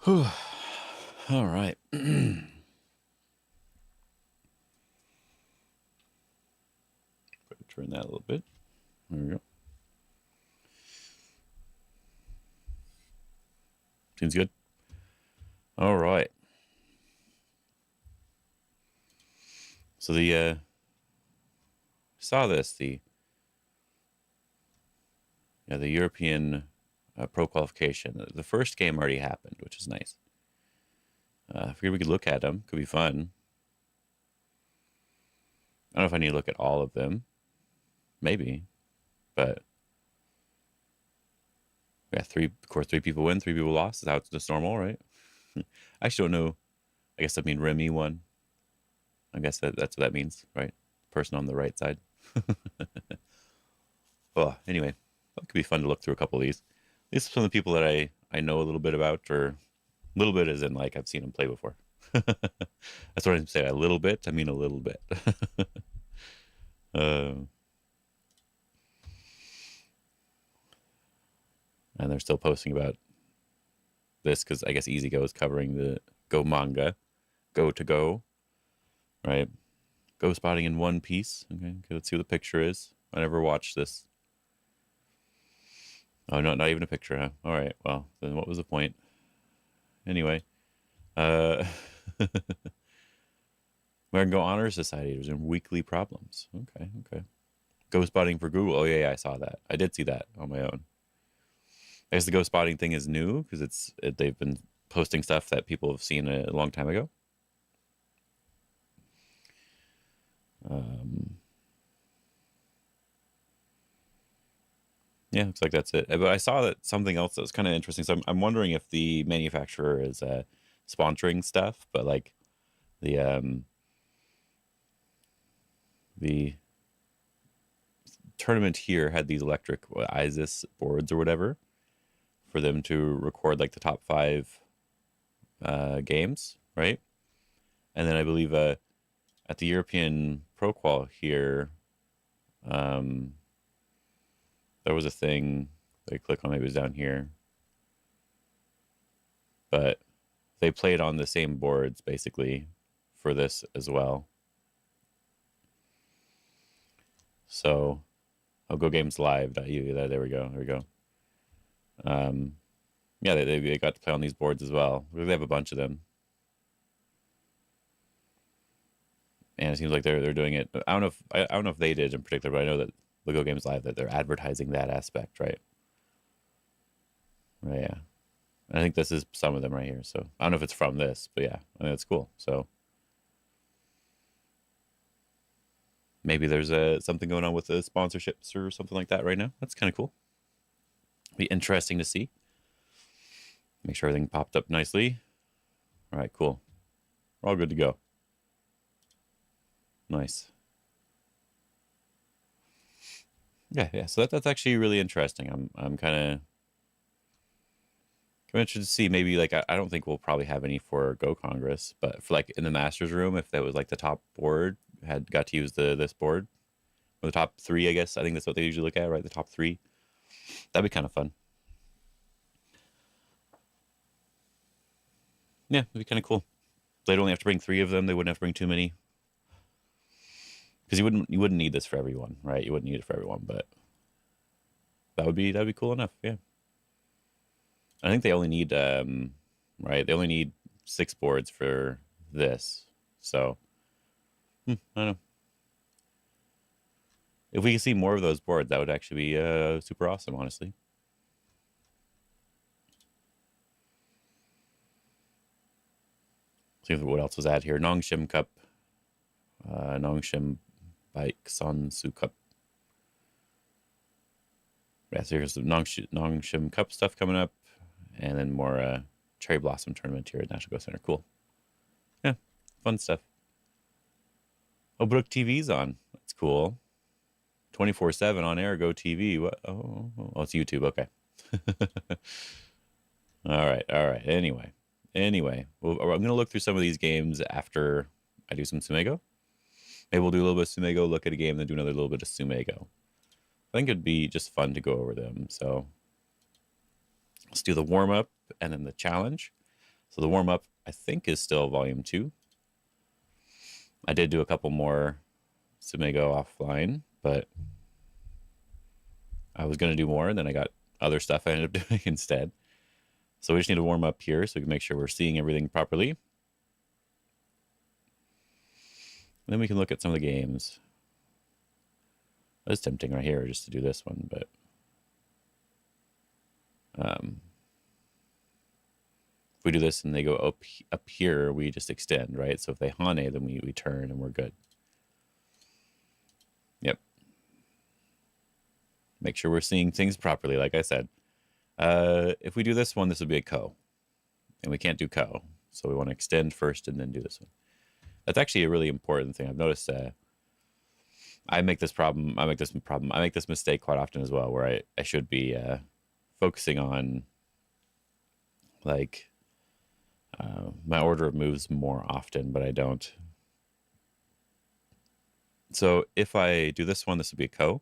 Whew. All right. Turn that a little bit. There we go. Seems good. All right. So the saw this the European pro qualification. The first game already happened, which is nice. I figured we could look at them. Could be fun. I don't know if I need to look at all of them. Maybe, but yeah, three. Of course, three people win, three people lost. Is how it's just normal, right? I actually don't know. I guess that means Remy won. I guess that's what that means, right? Person on the right side. Well, anyway, it could be fun to look through a couple of these. These are some of the people that I know a little bit about, or a little bit as in like I've seen them play before. That's what I'm saying. A little bit. I mean a little bit. uh, and they're still posting about this because I guess Easy Go is covering the Go manga, Go to Go, right? Go spotting in One Piece. Okay, let's see what the picture is. I never watched this. Oh, not even a picture, huh? All right. Well, then what was the point? Anyway, uh, American Go Honor Society. There's weekly problems. Okay. Go spotting for Google. Oh yeah, I saw that. I did see that on my own. I guess the go spotting thing is new because they've been posting stuff that people have seen a long time ago. Yeah, looks like that's it. But I saw that something else that was kind of interesting. So I'm wondering if the manufacturer is sponsoring stuff, but like the tournament here had these electric ISIS boards or whatever for them to record like the top five games, right? And then I believe at the European Pro Qual here, there was a thing they click on. Maybe it was down here, but they played on the same boards basically for this as well. So, I'll go games live.eu. There we go. There we go. Yeah, they got to play on these boards as well. They have a bunch of them, and it seems like they're doing it. I don't know if they did in particular, but I know that the Go Games Live that they're advertising that aspect, right? Right. Yeah. And I think this is some of them right here. So I don't know if it's from this, but yeah, I think it's cool. So maybe there's something going on with the sponsorships or something like that right now. That's kind of cool. Be interesting to see. Make sure everything popped up nicely. All right, cool. We're all good to go. Nice. Yeah. So that's actually really interesting. I'm kind of interested to see. Maybe like I don't think we'll probably have any for Go Congress, but for like in the Masters room, if that was like the top board had got to use this board, or the top three, I guess. I think that's what they usually look at, right? The top three. That'd be kind of fun. Yeah, it'd be kind of cool. They'd only have to bring three of them. They wouldn't have to bring too many. Because you wouldn't need this for everyone, right? You wouldn't need it for everyone, but that'd be cool enough. Yeah. I think they only need right. They only need 6 boards for this. So I don't know. If we can see more of those boards, that would actually be super awesome, honestly. See what else was at here. Nongshim Cup, Nongshim Bike Sansu Cup. Yeah, so here's the Nongshim Cup stuff coming up, and then more Cherry Blossom Tournament here at National Go Center. Cool. Yeah, fun stuff. Oh, Brook TV's on. That's cool. 24/7 on air, Go TV. What? Oh, it's YouTube. Okay. All right. Anyway, well, I'm gonna look through some of these games after I do some Tsumego. Maybe we'll do a little bit of Tsumego, look at a game, then do another little bit of Tsumego. I think it'd be just fun to go over them. So let's do the warm up and then the challenge. So the warm-up, I think, is still volume 2. I did do a couple more Tsumego offline, but I was going to do more, and then I got other stuff I ended up doing instead. So we just need to warm up here so we can make sure we're seeing everything properly. And then we can look at some of the games. It's tempting right here just to do this one, but if we do this and they go up here, we just extend, right? So if they hane, then we turn and we're good. Yep. Make sure we're seeing things properly, like I said. If we do this one, this would be a ko. And we can't do ko. So we want to extend first and then do this one. That's actually a really important thing. I've noticed I make this mistake quite often as well, where I should be focusing on like my order of moves more often, but I don't. So if I do this one, this would be a ko,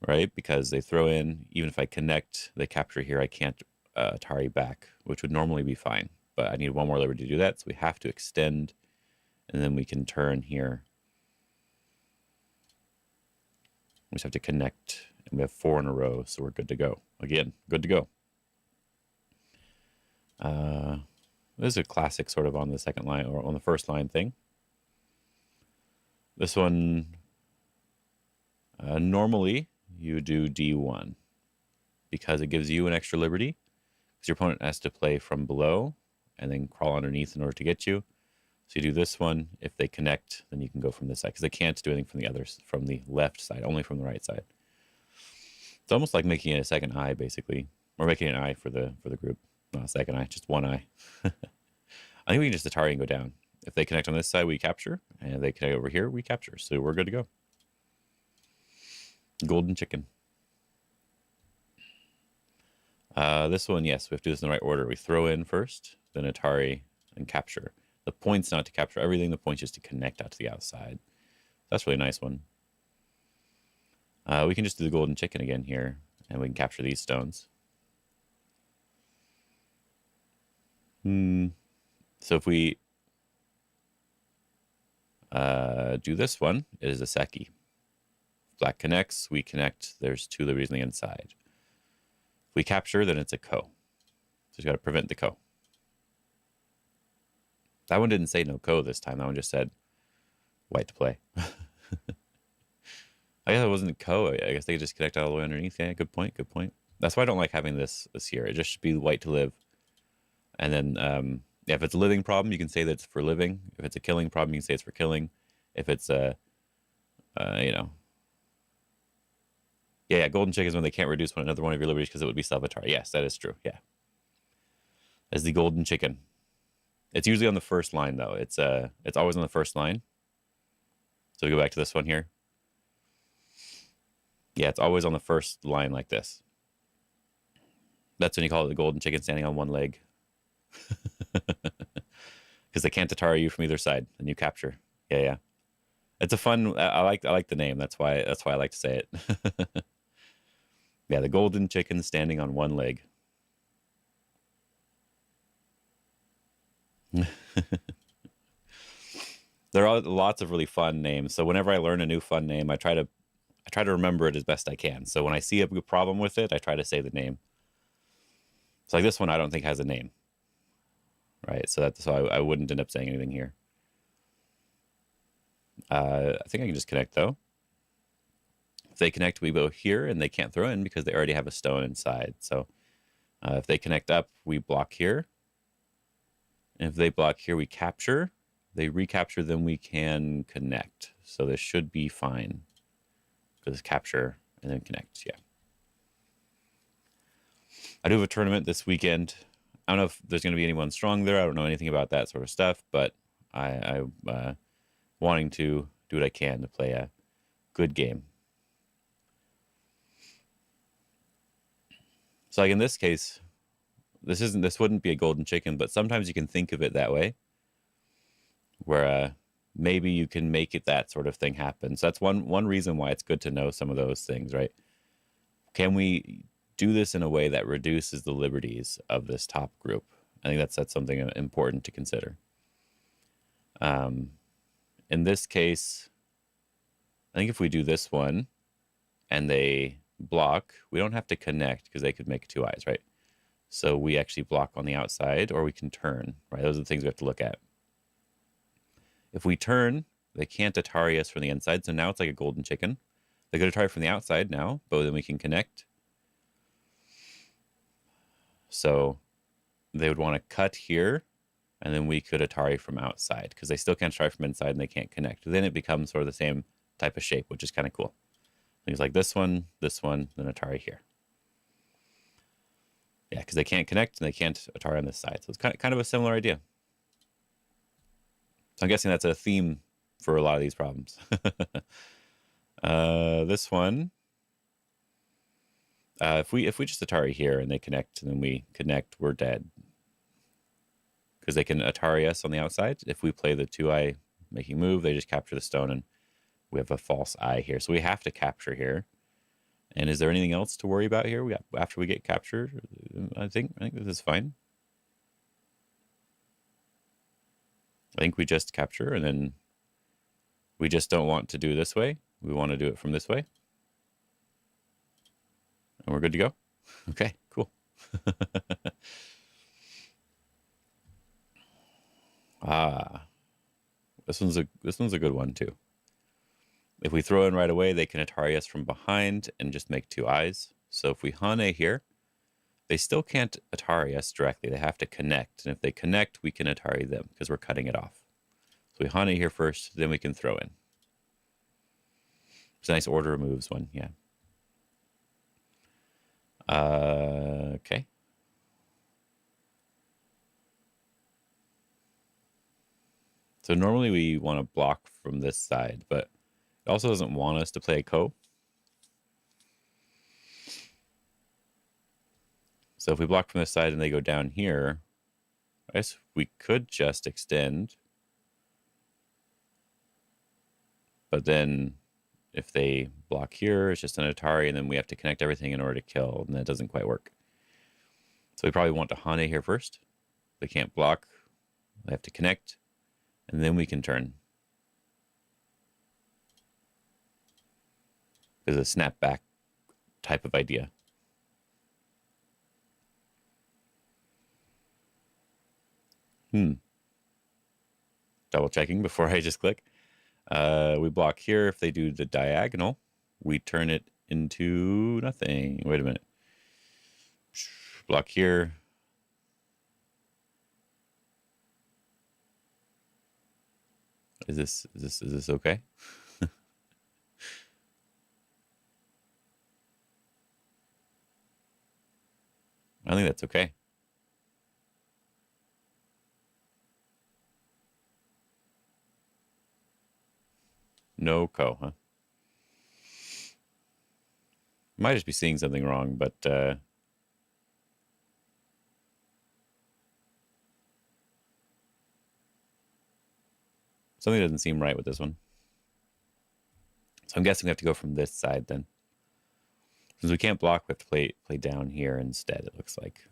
right? Because they throw in, even if I connect, they capture here, I can't Atari back, which would normally be fine. But I need one more liberty to do that, so we have to extend, and then we can turn here. We just have to connect, and we have 4 in a row, so we're good to go. Again, good to go. This is a classic sort of on the second line, or on the first line thing. This one, normally you do D1, because it gives you an extra liberty, because your opponent has to play from below, and then crawl underneath in order to get you. So you do this one. If they connect, then you can go from this side, because they can't do anything from the left side, only from the right side. It's almost like making it a second eye, basically, or making an eye for the group. Not a second eye, just one eye. I think we can just Atari and go down. If they connect on this side, we capture, and if they connect over here, we capture. So we're good to go. Golden chicken. This one, yes, we have to do this in the right order. We throw in first, then Atari, and capture. The point's not to capture everything. The point's just to connect out to the outside. That's a really nice one. We can just do the golden chicken again here, and we can capture these stones. So if we do this one, it is a seki. Black connects, we connect. There's 2 liberties on the inside. If we capture, then it's a ko. So you got to prevent the ko. That one didn't say no ko this time. That one just said white to play. I guess it wasn't a ko. I guess they could just connect all the way underneath. Yeah, good point. Good point. That's why I don't like having this here. It just should be white to live. And then if it's a living problem, you can say that it's for living. If it's a killing problem, you can say it's for killing. If it's yeah, golden chicken is when they can't reduce another one of your liberties because it would be self-Atari. Yes, that is true. Yeah. As the golden chicken. It's usually on the first line, though. It's always on the first line. So we go back to this one here. Yeah, it's always on the first line like this. That's when you call it the golden chicken standing on one leg. Because they can't Atari you from either side, and you capture. Yeah. It's a fun. I like the name. That's why I like to say it. Yeah, the golden chicken standing on one leg. There are lots of really fun names. So whenever I learn a new fun name, I try to remember it as best I can. So when I see a problem with it, I try to say the name. So like this one, I don't think has a name. Right, so I wouldn't end up saying anything here. I think I can just connect, though. If they connect, we go here, and they can't throw in because they already have a stone inside. So if they connect up, we block here. And if they block here, we capture. They recapture, then we can connect. So this should be fine. Because capture and then connect, yeah. I do have a tournament this weekend. I don't know if there's going to be anyone strong there. I don't know anything about that sort of stuff, but I'm wanting to do what I can to play a good game. So like in this case, this wouldn't be a golden chicken, but sometimes you can think of it that way, where maybe you can make it that sort of thing happen. So that's one reason why it's good to know some of those things, right? Can we do this in a way that reduces the liberties of this top group? I think that's something important to consider. In this case, I think if we do this one and they block, we don't have to connect because they could make 2 eyes, right? So we actually block on the outside, or we can turn, right? Those are the things we have to look at. If we turn, they can't Atari us from the inside, so now it's like a golden chicken. They could Atari from the outside now, but then we can connect. So they would want to cut here, and then we could Atari from outside, because they still can't Atari from inside and they can't connect. Then it becomes sort of the same type of shape, which is kind of cool. Things like this one, then Atari here. Yeah, because they can't connect and they can't Atari on this side. So it's kind of a similar idea. So I'm guessing that's a theme for a lot of these problems. This one, if we just Atari here and they connect and then we connect, we're dead. Because they can Atari us on the outside. If we play the 2-eye making move, they just capture the stone and we have a false eye here. So we have to capture here. And is there anything else to worry about here? After we get captured, I think this is fine. I think we just capture, and then we just don't want to do it this way. We want to do it from this way. And we're good to go. Okay, cool. This one's a good one too. If we throw in right away, they can Atari us from behind and just make 2 eyes. So if we Hane here, they still can't Atari us directly. They have to connect. And if they connect, we can Atari them because we're cutting it off. So we Hane here first, then we can throw in. It's a nice order of moves one, yeah. Okay. So normally we want to block from this side, but it also doesn't want us to play a ko. So if we block from this side and they go down here, I guess we could just extend. But then if they block here, it's just an Atari, and then we have to connect everything in order to kill, and that doesn't quite work. So we probably want to Hane here first. They can't block. They have to connect, and then we can turn. There's a snapback type of idea. Double checking before I just click. We block here. If they do the diagonal, we turn it into nothing. Wait a minute. Block here. Is this okay? I think that's okay. No ko, huh? Might just be seeing something wrong, but something doesn't seem right with this one. So I'm guessing we have to go from this side then. Since we can't block, we have to play down here instead, it looks like.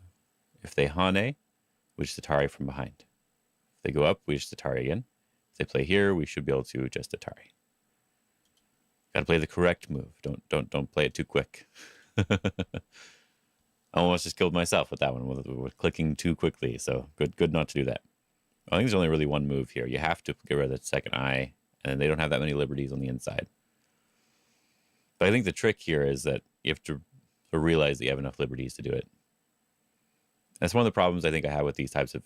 If they Hane, we just Atari from behind. If they go up, we just Atari again. If they play here, we should be able to just Atari. Gotta play the correct move. Don't play it too quick. I almost just killed myself with that one, with clicking too quickly. So good not to do that. I think there's only really one move here. You have to get rid of the second eye, and they don't have that many liberties on the inside. But I think the trick here is that you have to realize that you have enough liberties to do it. That's one of the problems I think I have with these types of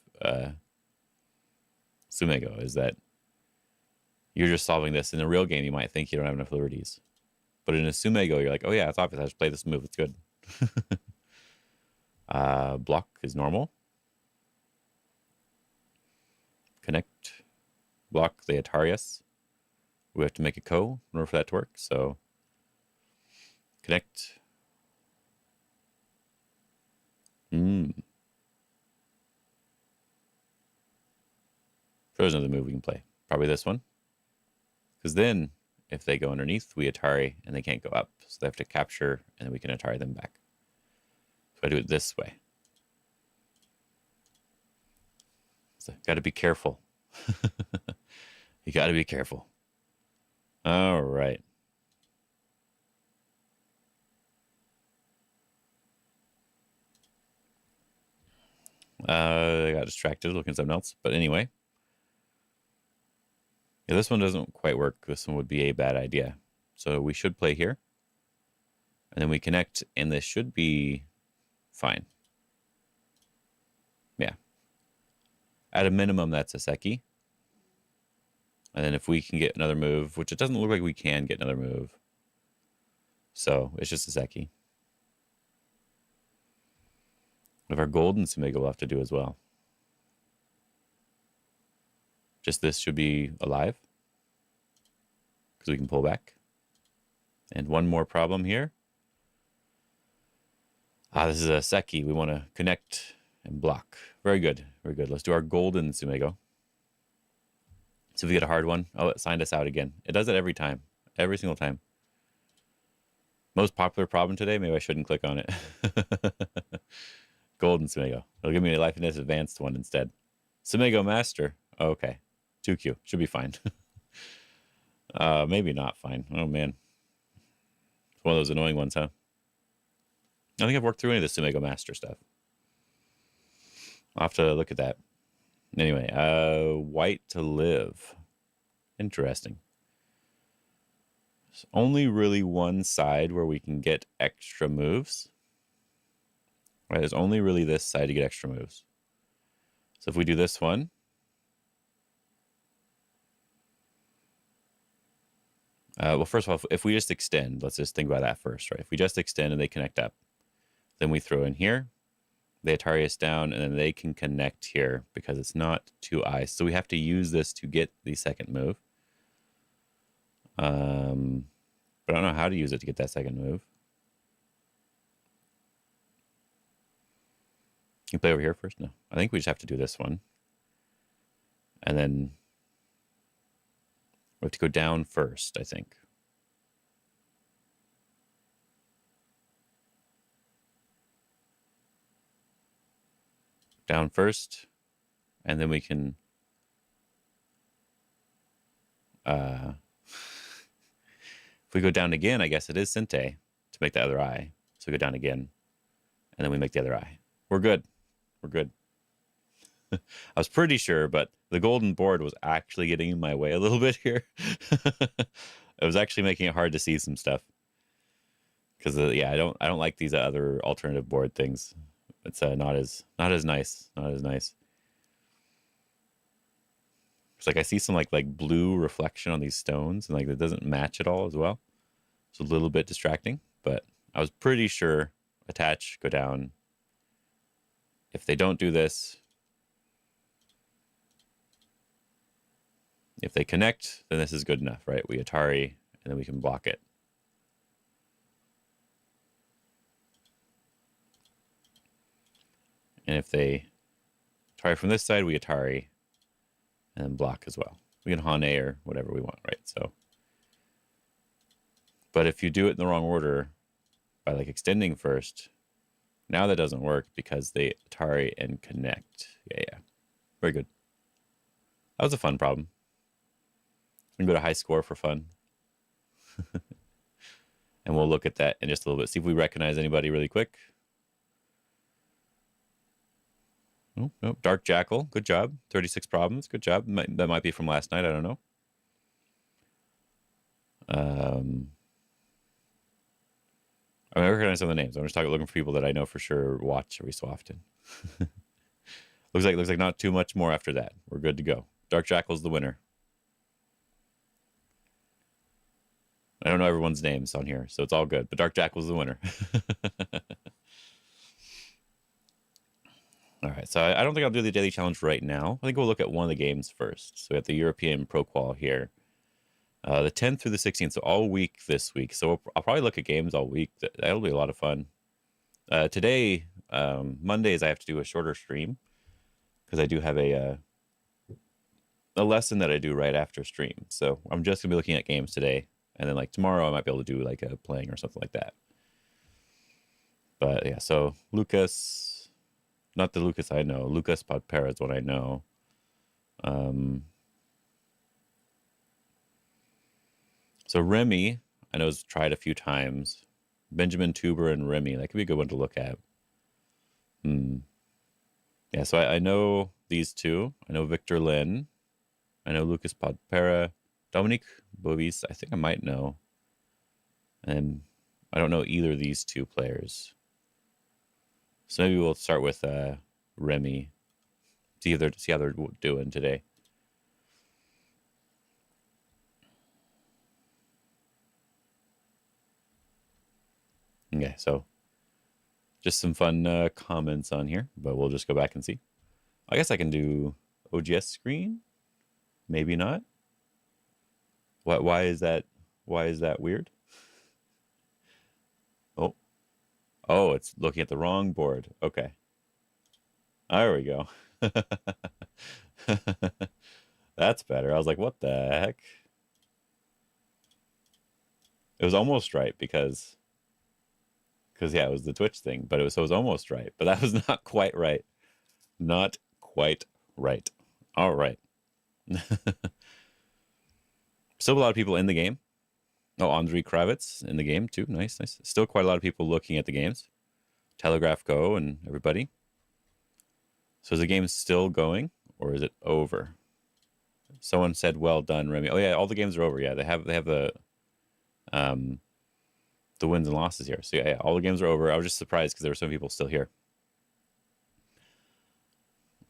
Tsumego, is that you're just solving this. In a real game, you might think you don't have enough liberties. But in a Tsumego, you're like, oh yeah, it's obvious. I just play this move. It's good. Block is normal. Connect. Block the Atarius. We have to make a ko in order for that to work. So connect. There's another move we can play. Probably this one. Because then, if they go underneath, we Atari, and they can't go up. So they have to capture, and then we can Atari them back. So I do it this way. So got to be careful. You got to be careful. All right. I got distracted looking at something else. But anyway. Yeah, this one doesn't quite work. This one would be a bad idea. So we should play here. And then we connect, and this should be fine. Yeah. At a minimum, that's a Seki. And then if we can get another move, which it doesn't look like we can get another move. So it's just a Seki. With our golden Tsumego we'll have to do as well. Just this should be alive. Because we can pull back. And one more problem here. This is a Seki. We want to connect and block. Very good. Very good. Let's do our golden Tsumego. So if we get a hard one, oh, it signed us out again. It does it every time. Every single time. Most popular problem today? Maybe I shouldn't click on it. Golden Tsumego. It'll give me a Life and Death Advanced one instead. Tsumego Master. Oh, okay. 2Q. Should be fine. Maybe not fine. Oh, man. It's one of those annoying ones, huh? I don't think I've worked through any of the Tsumego Master stuff. I'll have to look at that. Anyway, white to live. Interesting. There's only really one side where we can get extra moves. Right, there's only really this side to get extra moves. So if we do this one. Well, first of all, if we just extend, let's just think about that first, right? If we just extend and they connect up, then we throw in here. They Atari us down, and then they can connect here because it's not 2 eyes. So we have to use this to get the second move. But I don't know how to use it to get that second move. Can you play over here first? No. I think we just have to do this one. And then we have to go down first, I think. Down first, and then we can if we go down again, I guess it is Sente to make the other eye. So we go down again, and then we make the other eye. We're good. We're good. I was pretty sure, but the golden board was actually getting in my way a little bit here. It was actually making it hard to see some stuff. Because yeah, I don't like these other alternative board things. It's not as nice. Not as nice. It's like I see some like blue reflection on these stones, and like it doesn't match at all as well. It's a little bit distracting, but I was pretty sure attach, go down. If they don't do this, if they connect, then this is good enough, right? We Atari, and then we can block it. And if they Atari from this side, we Atari, and then block as well. We can Hane or whatever we want, right? So, but if you do it in the wrong order, by like extending first, now that doesn't work because they Atari and connect. Yeah. Very good. That was a fun problem. We can go to high score for fun. And we'll look at that in just a little bit. See if we recognize anybody really quick. Oh, no. Dark Jackal. Good job. 36 problems. Good job. That might be from last night. I don't know. I recognize some of the names. I'm just looking for people that I know for sure watch every so often. looks like not too much more after that. We're good to go. Dark Jackal's the winner. I don't know everyone's names on here, so it's all good. But Dark Jackal's the winner. All right, so I don't think I'll do the daily challenge right now. I think we'll look at one of the games first. So we have the European Pro Qual here. The 10th through the 16th, so all week this week. So I'll probably look at games all week. That'll be a lot of fun. Today, Mondays, I have to do a shorter stream because I do have a lesson that I do right after stream. So I'm just going to be looking at games today. And then like tomorrow, I might be able to do like a playing or something like that. But yeah, so Lucas, not the Lucas I know. Lucas Podpera is what I know. So Remy, I know, has tried a few times. Benjamin Tuber and Remy, that could be a good one to look at. Yeah, so I know these two. I know Victor Lin. I know Lucas Podpera. Dominique Bovis, I think I might know. And I don't know either of these two players. So maybe we'll start with Remy. See how they're doing today. Okay, so just some fun comments on here, but we'll just go back and see. I guess I can do OGS screen. Maybe not. Why is that? Why is that weird? Oh, it's looking at the wrong board. Okay. There we go. That's better. I was like, what the heck? It was almost right because yeah, it was the Twitch thing, but it was almost right, but that was not quite right. Not quite right. All right. Still a lot of people in the game. Oh, Andrei Kravitz in the game too. Nice, nice. Still quite a lot of people looking at the games. Telegraph Go and everybody. So is the game still going or is it over? Someone said, "Well done, Remy." Oh yeah, all the games are over. Yeah, they have the wins and losses here. So yeah, all the games are over. I was just surprised because there were some people still here.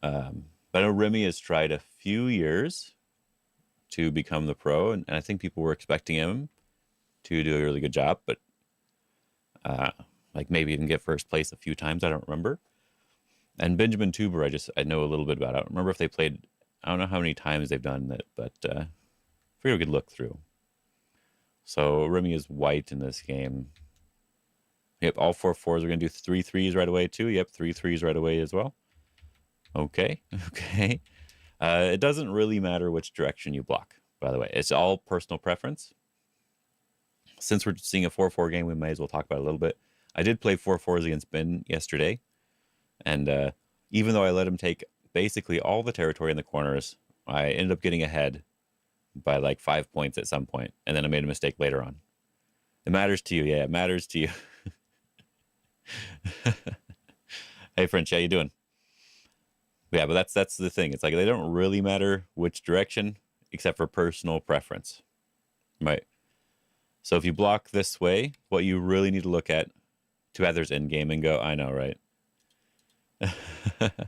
But I know Remy has tried a few years to become the pro, and I think people were expecting him to do a really good job, but like maybe even get first place a few times. I don't remember. And Benjamin Tuber, I know a little bit about. I don't remember if they played. I don't know how many times they've done it, but figured we could look through. So Remy is white in this game. Yep, all 4 4s are going to do 3 3s right away too. Yep, 3 3s right away as well. Okay, okay. It doesn't really matter which direction you block, by the way. It's all personal preference. Since we're seeing a 4-4 game, we may as well talk about it a little bit. I did play 4-4s against Ben yesterday, and even though I let him take basically all the territory in the corners, I ended up getting ahead by like 5 points at some point, and then I made a mistake later on. It matters to you. Yeah, it matters to you. Hey, French, how you doing? Yeah, but that's the thing. It's like they don't really matter which direction, except for personal preference, right? So if you block this way, what you really need to look at, too bad there's end game and go, I know, right?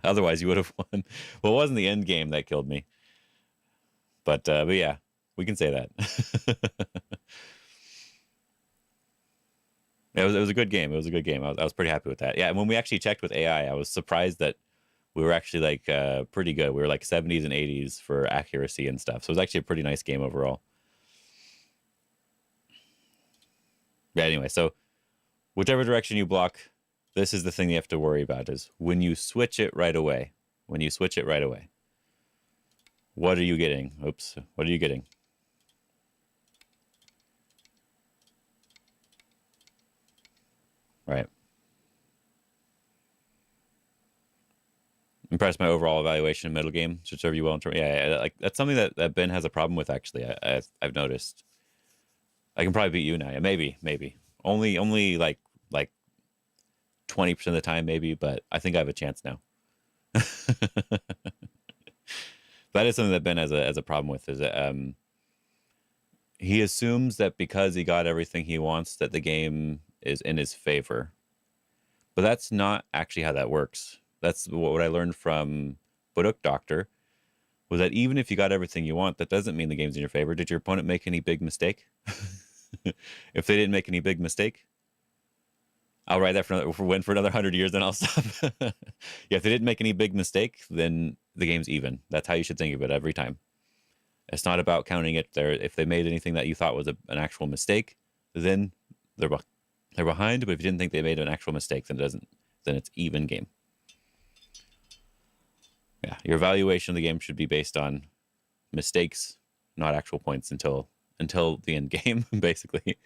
Otherwise, you would have won. Well, it wasn't the end game that killed me, but yeah, we can say that. It was a good game. It was a good game. I was pretty happy with that. Yeah, and when we actually checked with AI, I was surprised that we were actually like pretty good. We were like 70s and 80s for accuracy and stuff. So it was actually a pretty nice game overall. Yeah, anyway, so whichever direction you block, this is the thing you have to worry about is when you switch it right away. When you switch it right away. What are you getting? Oops. What are you getting? Right. Impressed my overall evaluation in middle game. Should serve you well in terms. Yeah, like that's something that Ben has a problem with actually. I've noticed. I can probably beat you now. Yeah, maybe. Only like 20% of the time, maybe, but I think I have a chance now. That is something that Ben has a problem with. Is that he assumes that because he got everything he wants, that the game is in his favor. But that's not actually how that works. That's what I learned from Baduk Doctor, was that even if you got everything you want, that doesn't mean the game's in your favor. Did your opponent make any big mistake? If they didn't make any big mistake, I'll ride that for another 100 years, then I'll stop. Yeah, if they didn't make any big mistake, then the game's even. That's how you should think of it every time. It's not about counting it there. If they made anything that you thought was an actual mistake, then they're behind. But if you didn't think they made an actual mistake, then it's even game. Yeah, your evaluation of the game should be based on mistakes, not actual points until the end game, basically.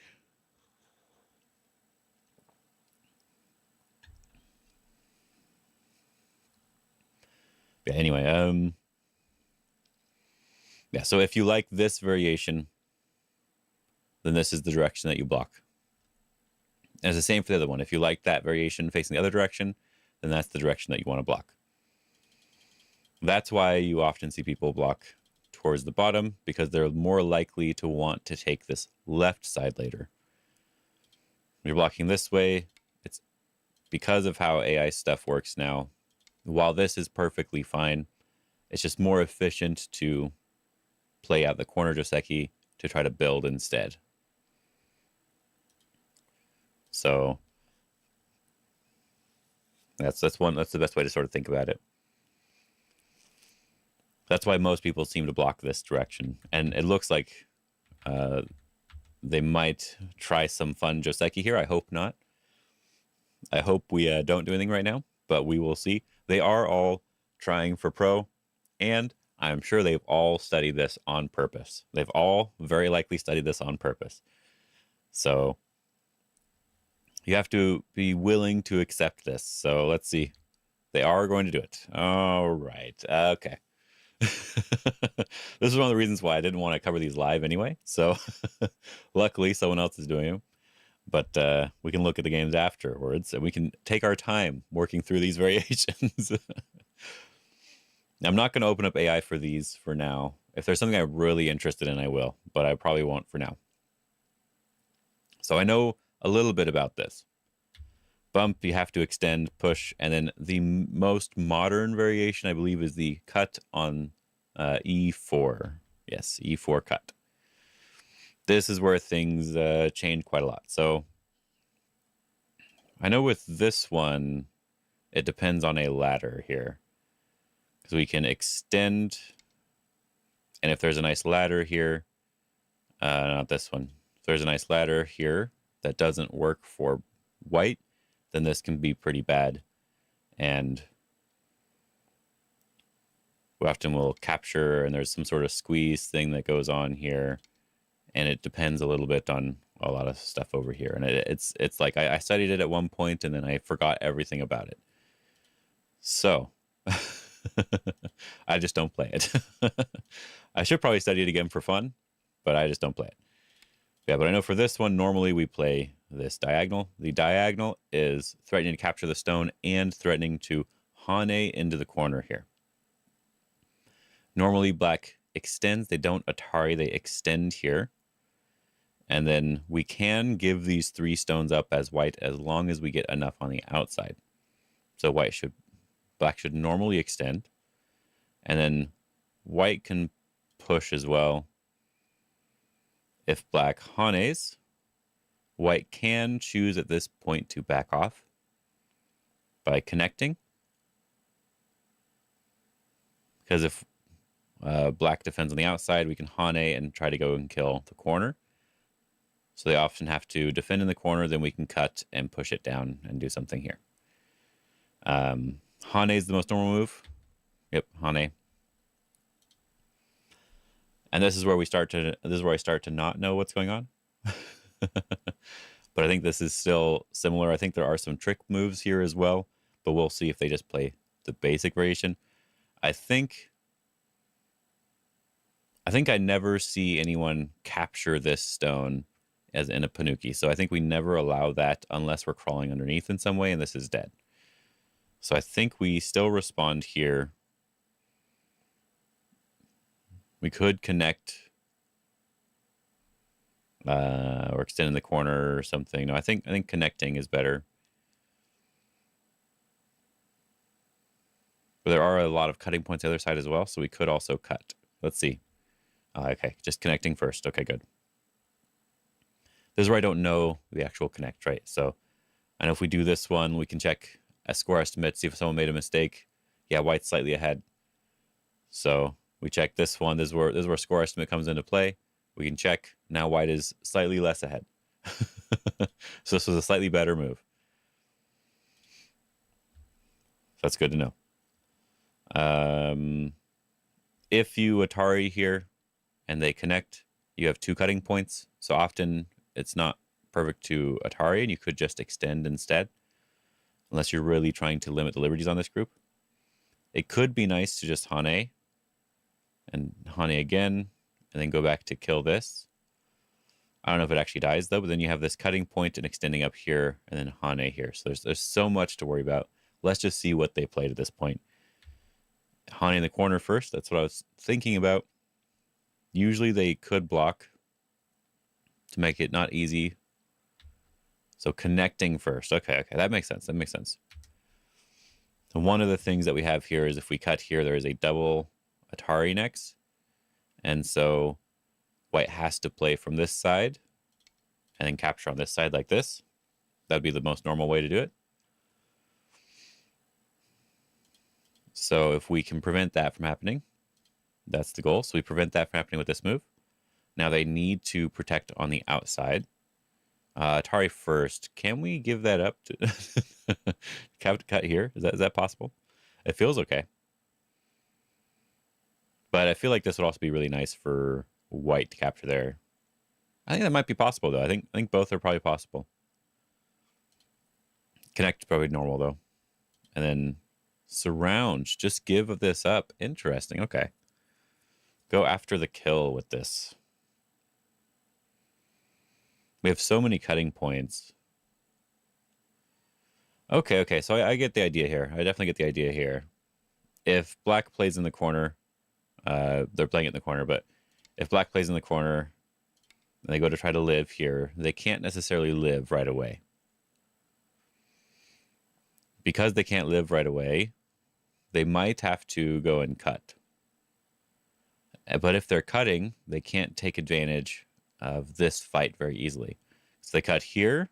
Yeah, anyway, Yeah, so if you like this variation, then this is the direction that you block. And it's the same for the other one. If you like that variation facing the other direction, then that's the direction that you want to block. That's why you often see people block towards the bottom, because they're more likely to want to take this left side later. When you're blocking this way, it's because of how AI stuff works now. While this is perfectly fine, it's just more efficient to play out the corner Joseki to try to build instead. So that's the best way to sort of think about it. That's why most people seem to block this direction, and it looks like they might try some fun Joseki here. I hope not. I hope we don't do anything right now, but we will see. They are all trying for pro, and I'm sure they've all studied this on purpose. They've all very likely studied this on purpose. So you have to be willing to accept this. So let's see. They are going to do it. All right. Okay. This is one of the reasons why I didn't want to cover these live anyway. So luckily someone else is doing them. But we can look at the games afterwards, and we can take our time working through these variations. I'm not going to open up AI for these for now. If there's something I'm really interested in, I will, but I probably won't for now. So I know a little bit about this. Bump, you have to extend, push, and then the most modern variation, I believe, is the cut on E4. Yes, E4 cut. This is where things change quite a lot. So I know with this one, it depends on a ladder here. Because we can extend, and if there's a nice ladder here, not this one. If there's a nice ladder here that doesn't work for white, then this can be pretty bad. And we often will capture, and there's some sort of squeeze thing that goes on here. And it depends a little bit on a lot of stuff over here. And it's like I studied it at one point, and then I forgot everything about it. So I just don't play it. I should probably study it again for fun, but I just don't play it. Yeah, but I know for this one, normally we play this diagonal. The diagonal is threatening to capture the stone and threatening to hane into the corner here. Normally black extends. They don't Atari, they extend here. And then we can give these 3 stones up as white as long as we get enough on the outside. So black should normally extend. And then white can push as well. If black hanes, white can choose at this point to back off by connecting. Because if black defends on the outside, we can hane and try to go and kill the corner. So they often have to defend in the corner, then we can cut and push it down and do something here. Hane is the most normal move. Yep, hane. And this is where I start to not know what's going on. But I think this is still similar. I think there are some trick moves here as well, but we'll see if they just play the basic variation. I think I never see anyone capture this stone as in a Panuki. So I think we never allow that unless we're crawling underneath in some way, and this is dead. So I think we still respond here. We could connect or extend in the corner or something. No, I think connecting is better. But there are a lot of cutting points the other side as well, so we could also cut. Let's see. Okay, just connecting first. Okay, good. This is where I don't know the actual connect, right? So I know if we do this one, we can check a score estimate, see if someone made a mistake. Yeah, white's slightly ahead. So we check this one. This is where score estimate comes into play. We can check. Now white is slightly less ahead. So this was a slightly better move. So that's good to know. If you Atari here and they connect, you have 2 cutting points. So often it's not perfect to Atari, and you could just extend instead, unless you're really trying to limit the liberties on this group. It could be nice to just hane and Hane again, and then go back to kill this. I don't know if it actually dies though, but then you have this cutting point and extending up here, and then Hane here. So there's so much to worry about. Let's just see what they played at this point. Hane in the corner first. That's what I was thinking about. Usually they could block to make it not easy. So connecting first. Okay, that makes sense. That makes sense. And one of the things that we have here is if we cut here, there is a double Atari next. And so white has to play from this side and then capture on this side like this. That'd be the most normal way to do it. So if we can prevent that from happening, that's the goal. So we prevent that from happening with this move. Now they need to protect on the outside. Atari first. Can we give that up to cut here? Is that possible? It feels okay. But I feel like this would also be really nice for white to capture there. I think that might be possible though. I think both are probably possible. Connect probably normal though. And then surround. Just give this up. Interesting. Okay. Go after the kill with this. We have so many cutting points. Okay. So I get the idea here. I definitely get the idea here. If black plays in the corner, they're playing it in the corner, but if black plays in the corner and they go to try to live here, they can't necessarily live right away. Because they can't live right away, they might have to go and cut. But if they're cutting, they can't take advantage of this fight very easily. So they cut here,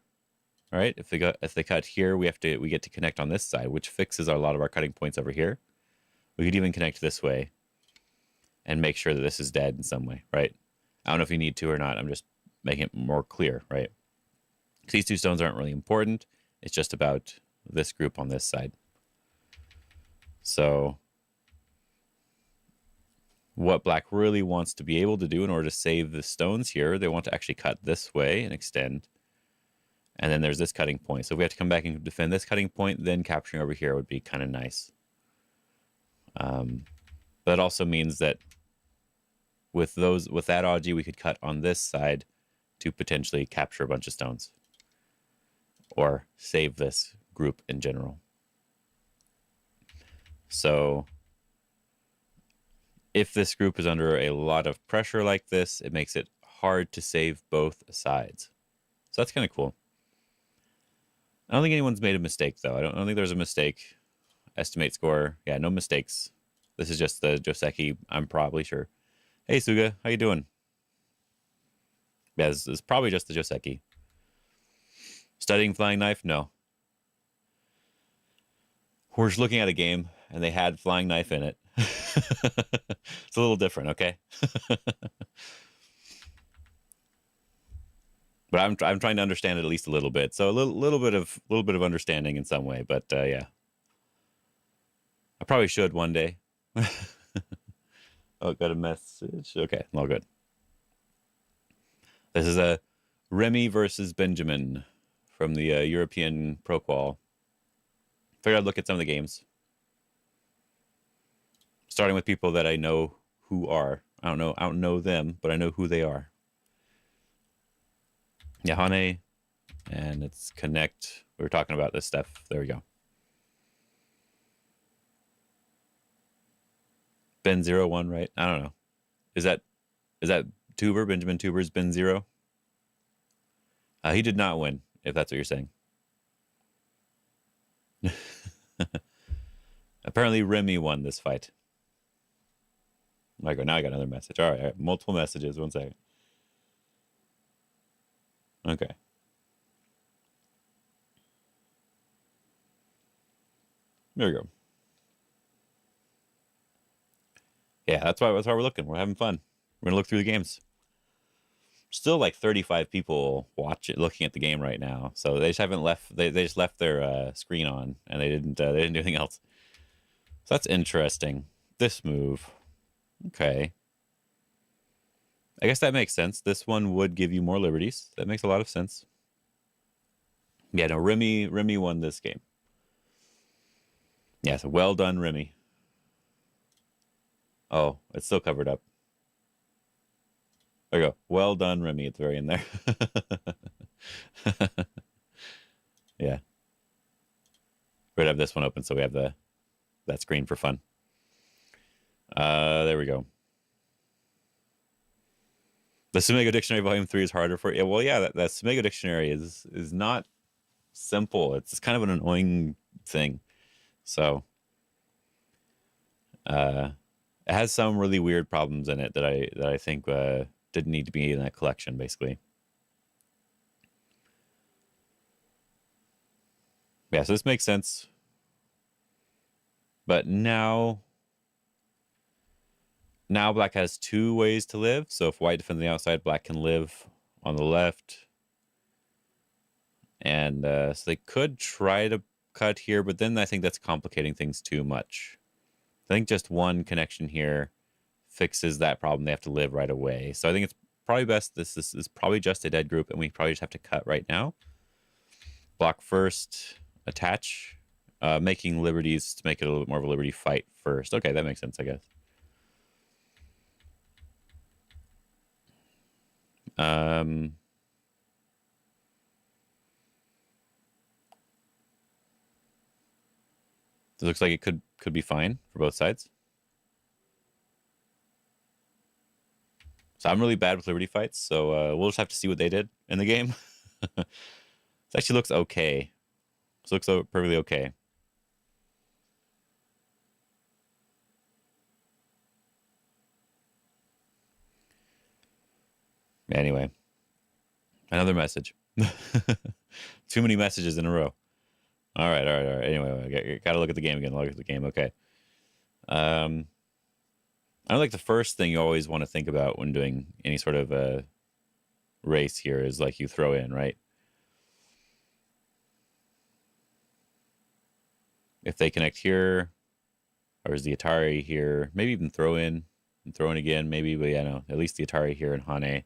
right? If they cut here, we get to connect on this side, which fixes a lot of our cutting points over here. We could even connect this way and make sure that this is dead in some way, right? I don't know if you need to or not. I'm just making it more clear, right? Because these two stones aren't really important. It's just about this group on this side. So what black really wants to be able to do in order to save the stones here, they want to actually cut this way and extend. And then there's this cutting point. So if we have to come back and defend this cutting point, then capturing over here would be kind of nice. But it also means that with that Aji, we could cut on this side to potentially capture a bunch of stones. Or save this group in general. So if this group is under a lot of pressure like this, it makes it hard to save both sides. So that's kind of cool. I don't think anyone's made a mistake, though. I don't think there's a mistake. Estimate score. Yeah, no mistakes. This is just the Joseki, I'm probably sure. Hey, Suga, how you doing? Yeah, this is probably just the Joseki. Studying Flying Knife? No. We're just looking at a game, and they had Flying Knife in it. It's a little different, okay? But I'm trying to understand it at least a little bit. So a little bit of understanding in some way. But yeah, I probably should one day. Oh, got a message. Okay, all good. This is a Remy versus Benjamin from the European Pro Qual. Figured I'd look at some of the games. Starting with people that I know who are. I don't know them, but I know who they are. Yahane, and it's connect. We were talking about this stuff. There we go. Ben 01, right? I don't know. Is that Tuber? Benjamin Tuber's Ben 0? He did not win, if that's what you're saying. Apparently Remy won this fight. Now I got another message. All right, multiple messages. 1 second. Okay. There we go. Yeah, that's why we're looking. We're having fun. We're gonna look through the games. Still like 35 people looking at the game right now. So they just haven't left. They just left their screen on, and they didn't do anything else. So that's interesting. This move. Okay. I guess that makes sense. This one would give you more liberties. That makes a lot of sense. Yeah, no, Remy won this game. Yeah, so well done, Remy. Oh, it's still covered up. There you go. Well done, Remy, at the very end there. Yeah. We're gonna have this one open so we have that screen for fun. There we go. The Tsumego Dictionary Volume 3 is harder for you. Well, yeah, that Tsumego Dictionary is not simple. It's kind of an annoying thing. So it has some really weird problems in it that I think didn't need to be in that collection, basically. Yeah, so this makes sense. But now black has two ways to live. So if white defends the outside, black can live on the left. And so they could try to cut here, but then I think that's complicating things too much. I think just one connection here fixes that problem. They have to live right away. So I think it's probably best. This is probably just a dead group, and we probably just have to cut right now. Block first, attach, making liberties to make it a little bit more of a liberty fight first. Okay, that makes sense, I guess. It looks like it could be fine for both sides. So I'm really bad with liberty fights, so we'll just have to see what they did in the game. This actually looks okay. This looks perfectly okay. Anyway, another message. Too many messages in a row. All right. Anyway, got to look at the game again. Look at the game. Okay. I like the first thing you always want to think about when doing any sort of a race here is like you throw in, right? If they connect here, or is the Atari here? Maybe even throw in and throw in again. Maybe, but yeah, no. At least the Atari here and Hane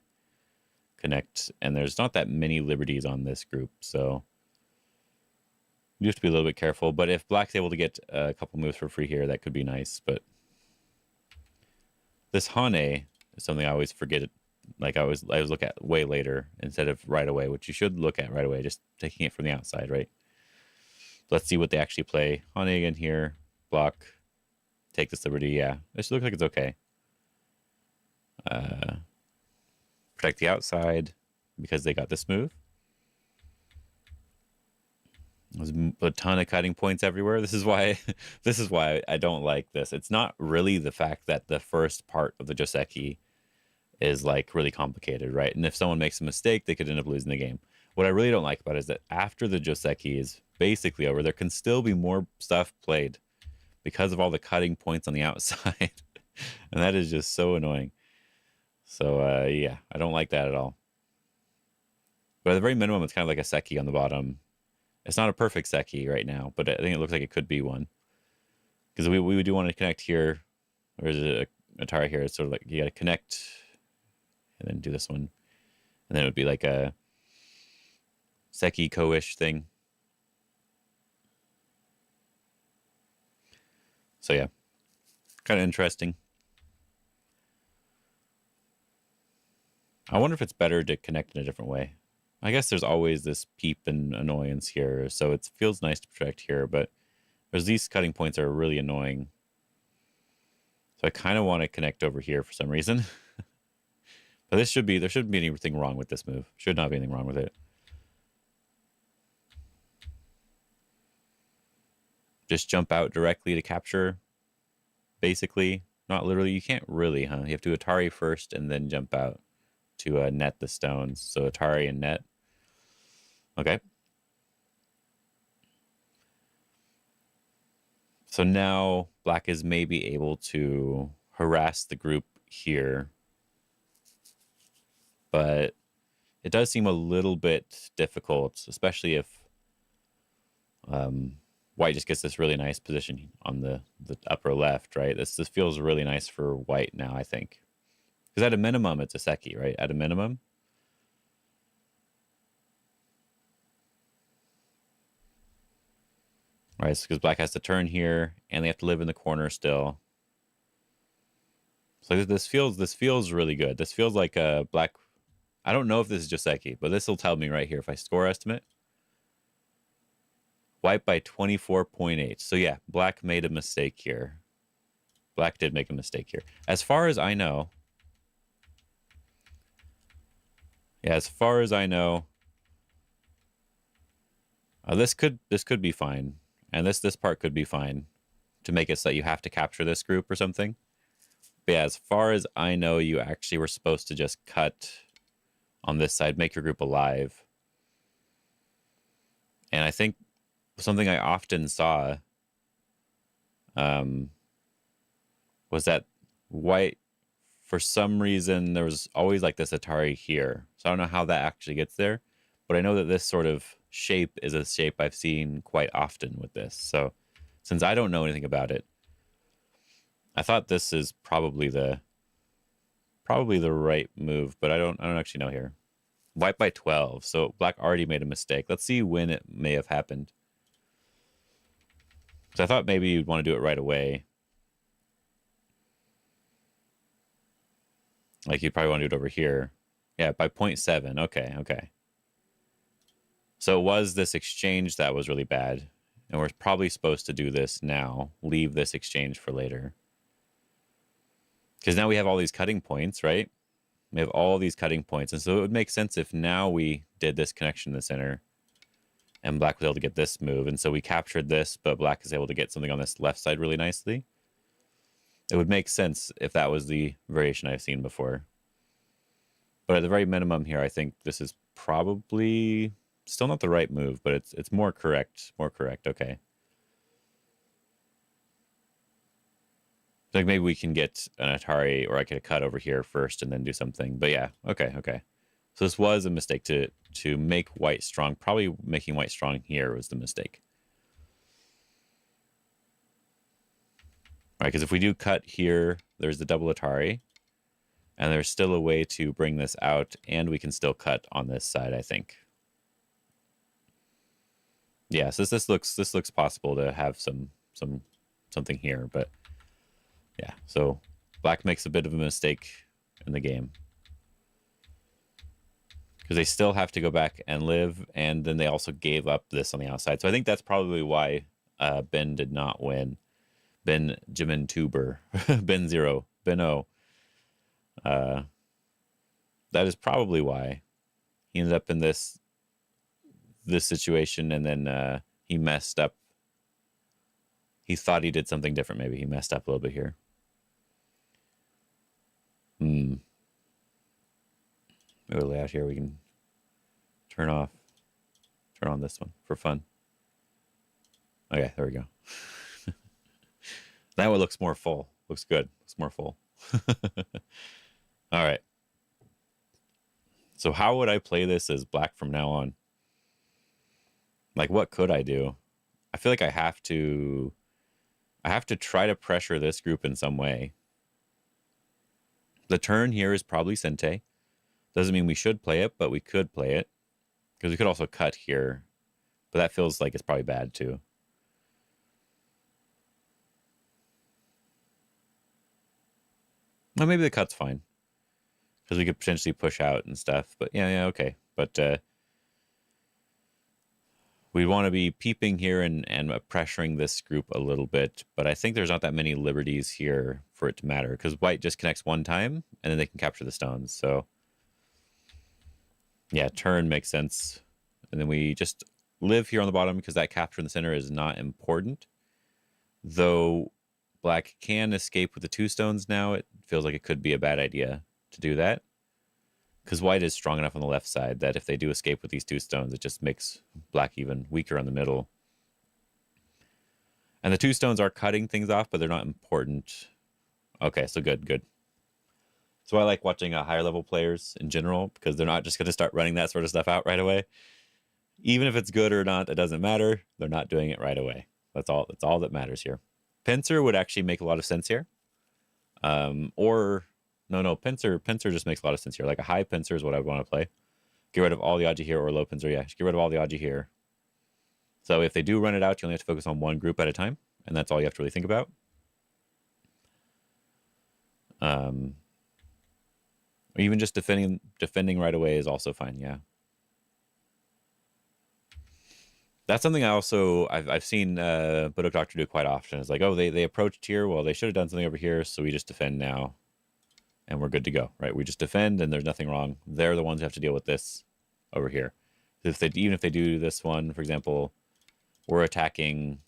connect, and there's not that many liberties on this group, so you have to be a little bit careful. But if black's able to get a couple moves for free here, that could be nice. But this Hane is something I always forget. Like I always look at way later instead of right away, which you should look at right away, just taking it from the outside, right? Let's see what they actually play. Hane again here, block, take this liberty. Yeah, this looks like it's okay. Protect the outside because they got this move. There's a ton of cutting points everywhere. This is why I don't like this. It's not really the fact that the first part of the Joseki is like really complicated, right? And if someone makes a mistake, they could end up losing the game. What I really don't like about it is that after the Joseki is basically over, there can still be more stuff played because of all the cutting points on the outside. And that is just so annoying. So yeah, I don't like that at all. But at the very minimum, it's kind of like a Seki on the bottom. It's not a perfect Seki right now, but I think it looks like it could be one. Because we do want to connect here. Or is it a Atari here? It's sort of like you got to connect and then do this one. And then it would be like a Seki Ko-ish thing. So yeah, kind of interesting. I wonder if it's better to connect in a different way. I guess there's always this peep and annoyance here, so it feels nice to protect here, but there's these cutting points are really annoying. So I kind of want to connect over here for some reason. But there shouldn't be anything wrong with this move. Should not be anything wrong with it. Just jump out directly to capture, basically. Not literally. You can't really, huh? You have to Atari first and then jump out to net the stones. So Atari and net. Okay. So now black is maybe able to harass the group here. But it does seem a little bit difficult, especially if white just gets this really nice position on the upper left, right? This feels really nice for white now, I think. Because at a minimum, it's a Seki, right? At a minimum. All right, because black has to turn here, and they have to live in the corner still. So this feels really good. This feels like a black. I don't know if this is Joseki, but this will tell me right here if I score estimate. White by 24.8. So yeah, black made a mistake here. Black did make a mistake here. As far as I know, yeah, as far as I know, this could be fine, and this part could be fine to make it so that you have to capture this group or something. But yeah, as far as I know, you actually were supposed to just cut on this side, make your group alive. And I think something I often saw was that white, for some reason, there was always like this Atari here. So I don't know how that actually gets there, but I know that this sort of shape is a shape I've seen quite often with this. So since I don't know anything about it, I thought this is probably the right move, but I don't actually know here. White by 12, so black already made a mistake. Let's see when it may have happened. So I thought maybe you'd want to do it right away. Like you'd probably want to do it over here. Yeah, by 0.7. Okay. So it was this exchange that was really bad. And we're probably supposed to do this now. Leave this exchange for later. Because now we have all these cutting points, right? We have all these cutting points. And so it would make sense if now we did this connection in the center and black was able to get this move. And so we captured this, but black is able to get something on this left side really nicely. It would make sense if that was the variation I've seen before. But at the very minimum here, I think this is probably still not the right move, but it's more correct. More correct. Okay. Like maybe we can get an Atari, or I could cut over here first and then do something. But yeah, okay. So this was a mistake to make white strong. Probably making white strong here was the mistake. All right, because if we do cut here, there's the double Atari, and there's still a way to bring this out, and we can still cut on this side, I think. Yeah, so this looks possible to have something here, but yeah, so black makes a bit of a mistake in the game. Because they still have to go back and live, and then they also gave up this on the outside. So I think that's probably why Ben did not win. Ben Jimin Tuber. Ben 0. Ben O. That is probably why he ended up in this situation, and then he messed up. He thought he did something different. Maybe he messed up a little bit here. Maybe the layout here we can turn on this one for fun. Okay, there we go. That one looks more full. Looks good. Looks more full. All right. So how would I play this as black from now on? Like, what could I do? I feel like I have to try to pressure this group in some way. The turn here is probably Sente. Doesn't mean we should play it, but we could play it. Because we could also cut here. But that feels like it's probably bad too. Well, maybe the cut's fine. Because we could potentially push out and stuff. But yeah, okay. But we want to be peeping here and pressuring this group a little bit. But I think there's not that many liberties here for it to matter. Because white just connects one time, and then they can capture the stones. So yeah, turn makes sense. And then we just live here on the bottom because that capture in the center is not important. Though black can escape with the 2 stones now, it feels like it could be a bad idea to do that. Because white is strong enough on the left side that if they do escape with these 2 stones, it just makes black even weaker on the middle. And the 2 stones are cutting things off, but they're not important. Okay, so good. So I like watching higher level players in general, because they're not just going to start running that sort of stuff out right away. Even if it's good or not, it doesn't matter. They're not doing it right away. That's all that matters here. Pincer would actually make a lot of sense here. No, pincer just makes a lot of sense here. Like a high pincer is what I want to play. Get rid of all the Aji here, or low pincer. Yeah, get rid of all the Aji here. So if they do run it out, you only have to focus on one group at a time, and that's all you have to really think about. Or even just defending right away is also fine. Yeah. That's something I've seen Baduk Doctor do quite often. It's like, oh, they approached here. Well, they should have done something over here, so we just defend now, and we're good to go, right? We just defend, and there's nothing wrong. They're the ones who have to deal with this over here. Even if they do this one, for example, we're attacking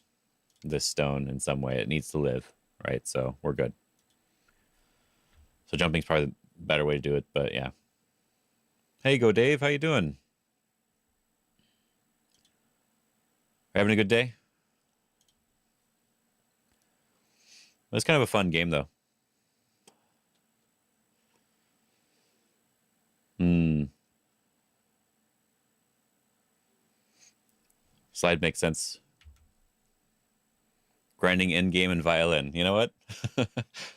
this stone in some way. It needs to live, right? So we're good. So jumping's probably the better way to do it, but yeah. Hey, Go Dave, how you doing? Having a good day? It's kind of a fun game, though. Slide makes sense. Grinding in game and violin. You know what?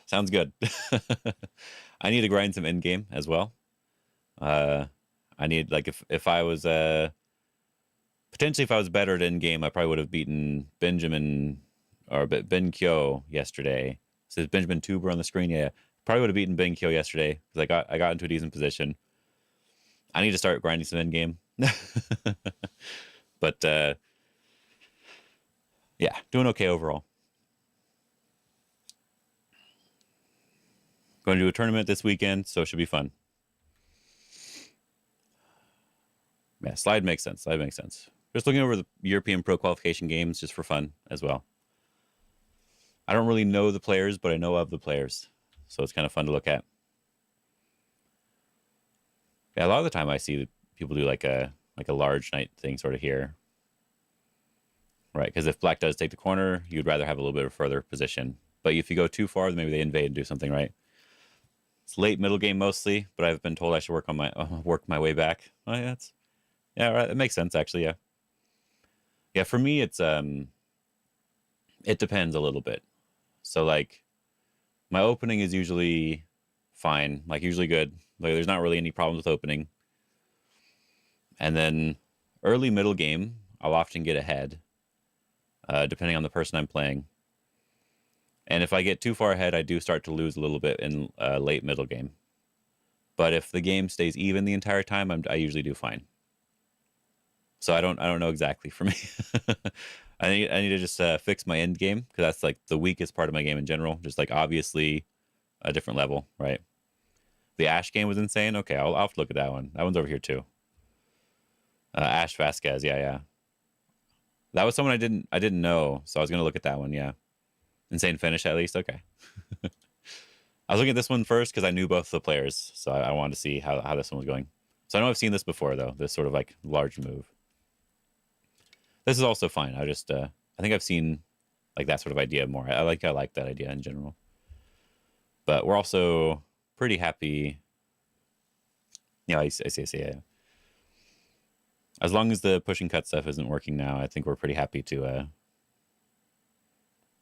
Sounds good. I need to grind some in game as well. I need, like, if I was potentially if I was better at in game, I probably would have beaten Benjamin or Ben Kyo yesterday. So there's Benjamin Tuber on the screen. Yeah, probably would have beaten Ben Kyo yesterday because I got into a decent position. I need to start grinding some in game. But yeah, doing okay overall. Going to do a tournament this weekend, so it should be fun. Yeah, slide makes sense. Slide makes sense. Just looking over the European Pro Qualification games just for fun as well. I don't really know the players, but I know of the players, so it's kind of fun to look at. Yeah, a lot of the time I see people do like a large knight thing sort of here, right? Because if black does take the corner, you'd rather have a little bit of further position. But if you go too far, then maybe they invade and do something, right? It's late middle game mostly, but I've been told I should work my way back. Oh, yeah, right. It makes sense actually. Yeah, yeah. For me, it depends a little bit. So like, my opening is usually fine, like usually good. Like there's not really any problems with opening. And then early middle game, I'll often get ahead, depending on the person I'm playing. And if I get too far ahead, I do start to lose a little bit in late middle game. But if the game stays even the entire time, I usually do fine. So I don't know exactly for me. I need to just fix my end game because that's like the weakest part of my game in general. Just like obviously a different level, right? The Ash game was insane. Okay, I'll have to look at that one. That one's over here too. Ash Vasquez, yeah. That was someone I didn't know, so I was gonna look at that one. Yeah, insane finish at least. Okay. I was looking at this one first because I knew both the players, so I wanted to see how this one was going. So I know I've seen this before though. This sort of like large move. This is also fine. I think I've seen like that sort of idea more. I like that idea in general. But we're also pretty happy. Yeah, I see. Yeah. As long as the push and cut stuff isn't working now, I think we're pretty happy to. And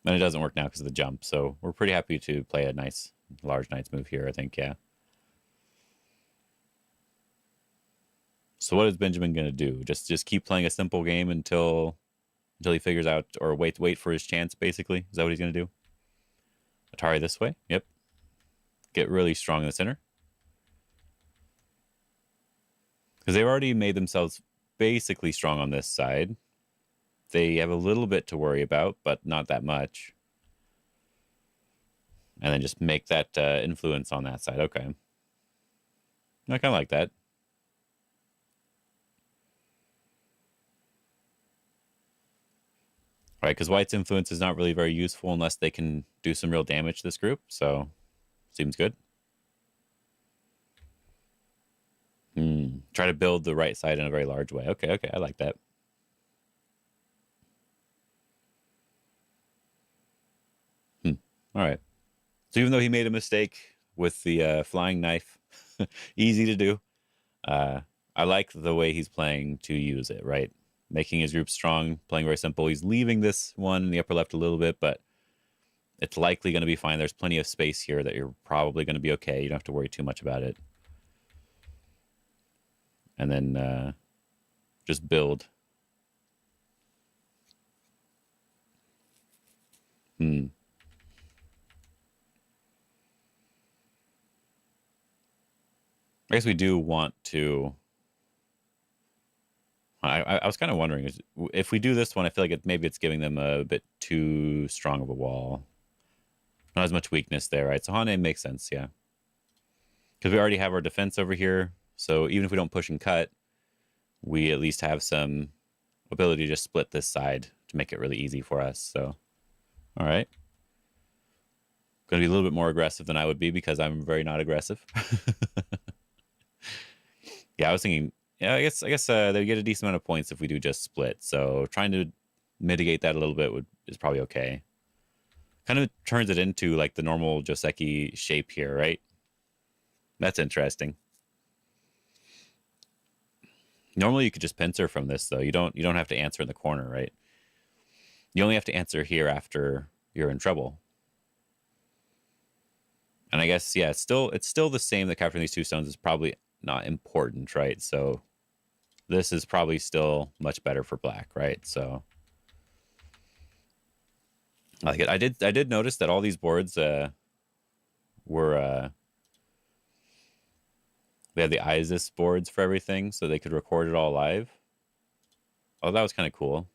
it doesn't work now because of the jump, so we're pretty happy to play a nice large knight's move here. I think, yeah. So what is Benjamin gonna do? Just keep playing a simple game until he figures out, or wait for his chance. Basically, is that what he's gonna do? Atari this way. Yep. Get really strong in the center because they've already made themselves basically strong on this side. They have a little bit to worry about, but not that much. And then just make that influence on that side. Okay. I kind of like that. Right, because white's influence is not really very useful unless they can do some real damage to this group. So, seems good. Try to build the right side in a very large way. Okay, I like that. All right. So even though he made a mistake with the flying knife, easy to do, I like the way he's playing to use it, right? Making his group strong, playing very simple. He's leaving this one in the upper left a little bit, but it's likely going to be fine. There's plenty of space here that you're probably going to be okay. You don't have to worry too much about it. And then just build. I guess we do want to. I was kind of wondering if we do this one. I feel like maybe it's giving them a bit too strong of a wall. Not as much weakness there, right? So Hane makes sense, yeah. Because we already have our defense over here. So even if we don't push and cut, we at least have some ability to just split this side to make it really easy for us. So, all right. Going to be a little bit more aggressive than I would be because I'm very not aggressive. Yeah, I was thinking, yeah, I guess they get a decent amount of points if we do just split. So trying to mitigate that a little bit is probably okay. Kind of turns it into like the normal Joseki shape here, right? That's interesting. Normally you could just pincer from this though. You don't have to answer in the corner, right? You only have to answer here after you're in trouble. And I guess yeah, it's still the same that capturing these two stones is probably not important, right? So this is probably still much better for black, right? So I like it. I did notice that all these boards were they had the ISIS boards for everything, so they could record it all live. Oh, that was kind of cool.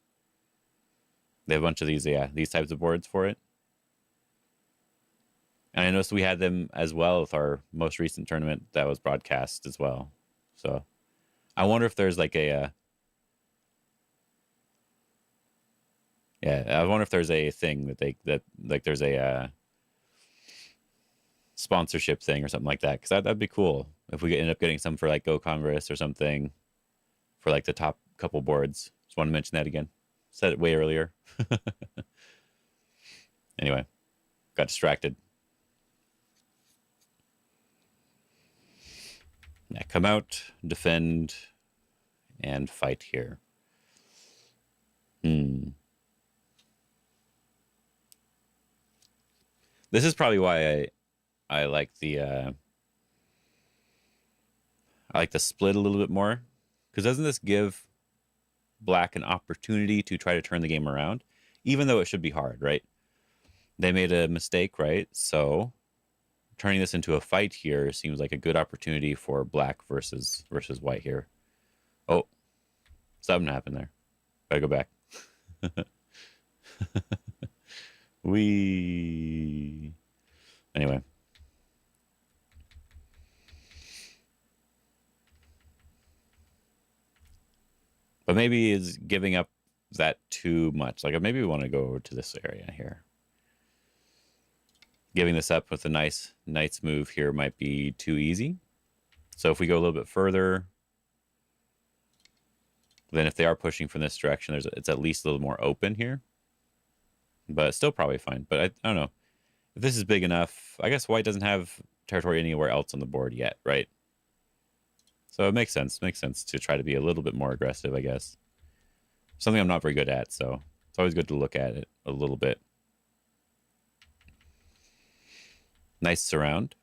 They have a bunch of these types of boards for it. And I noticed we had them as well with our most recent tournament that was broadcast as well. So I wonder if there's like I wonder if there's a thing that there's a sponsorship thing or something like that. Because that'd be cool if we end up getting some for like Go Congress or something for like the top couple boards. Just want to mention that again. Said it way earlier. Anyway, got distracted. Yeah, come out, defend, and fight here. This is probably why I like the split a little bit more, because doesn't this give black an opportunity to try to turn the game around, even though it should be hard, right? They made a mistake, right? So turning this into a fight here seems like a good opportunity for black versus white here. Oh, something happened there. Gotta go back. Anyway. But maybe is giving up that too much. Like maybe we want to go over to this area here. Giving this up with a nice knight's move here might be too easy. So if we go a little bit further, then if they are pushing from this direction, it's at least a little more open here. But still probably fine. But I don't know. If this is big enough, I guess white doesn't have territory anywhere else on the board yet, right? So it makes sense. Makes sense to try to be a little bit more aggressive, I guess. Something I'm not very good at, so it's always good to look at it a little bit. Nice surround.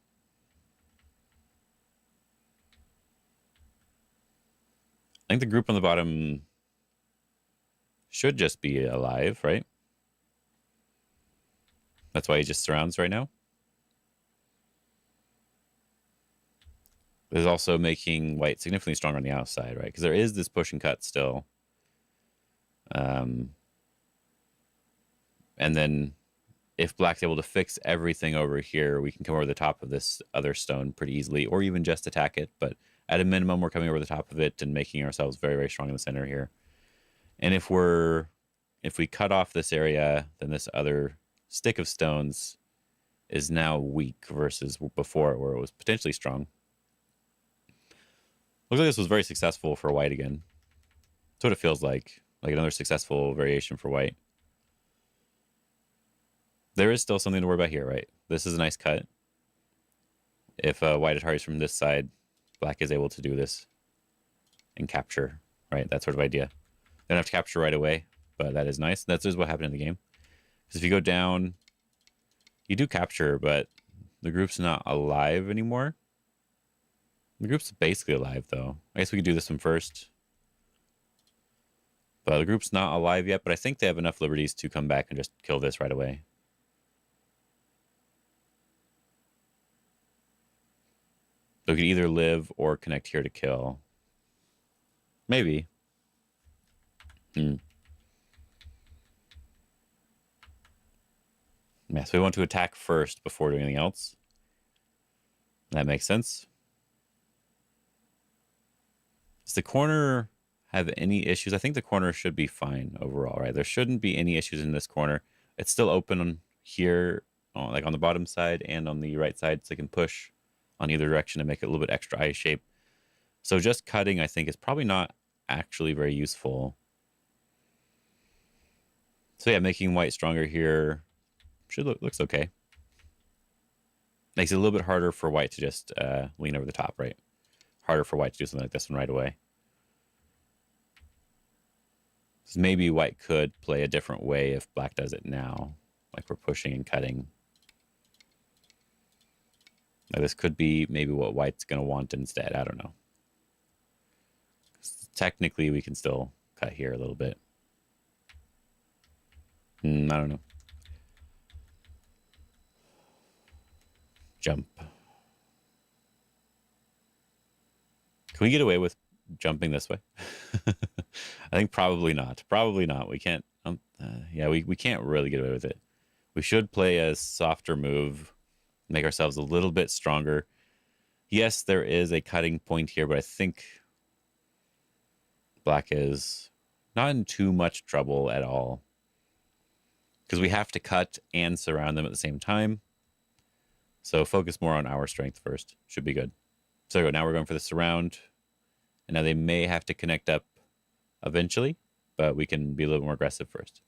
I think the group on the bottom should just be alive, right? That's why he just surrounds right now. This is also making white significantly stronger on the outside, right? Because there is this push and cut still. And then if black's able to fix everything over here, we can come over the top of this other stone pretty easily, or even just attack it. But at a minimum, we're coming over the top of it and making ourselves very, very strong in the center here. And if we cut off this area, then this other stick of stones is now weak versus before where it was potentially strong. Looks like this was very successful for white again. That's what it feels like another successful variation for white. There is still something to worry about here, right? This is a nice cut. If white Atari's from this side, black is able to do this and capture, right? That sort of idea. They don't have to capture right away, but that is nice. That's just what happened in the game. Because if you go down, you do capture, but the group's not alive anymore. The group's basically alive, though. I guess we could do this one first. But the group's not alive yet, but I think they have enough liberties to come back and just kill this right away. So we could either live or connect here to kill. Maybe. Yeah, so we want to attack first before doing anything else. That makes sense. Does the corner have any issues? I think the corner should be fine overall, right? There shouldn't be any issues in this corner. It's still open here, like on the bottom side and on the right side, so I can push on either direction to make it a little bit extra eye shape. So just cutting, I think, is probably not actually very useful. So yeah, making white stronger here looks okay. Makes it a little bit harder for white to just lean over the top, right? Harder for white to do something like this one right away. So maybe white could play a different way if black does it now, like we're pushing and cutting. Now this could be maybe what white's going to want instead. I don't know. Technically, we can still cut here a little bit. I don't know. Jump. Can we get away with jumping this way? I think probably not. Probably not. We can't. Yeah, we can't really get away with it. We should play a softer move, make ourselves a little bit stronger. Yes, there is a cutting point here, but I think black is not in too much trouble at all, because we have to cut and surround them at the same time. So focus more on our strength first. Should be good. So now we're going for the surround. And now they may have to connect up eventually, but we can be a little more aggressive first.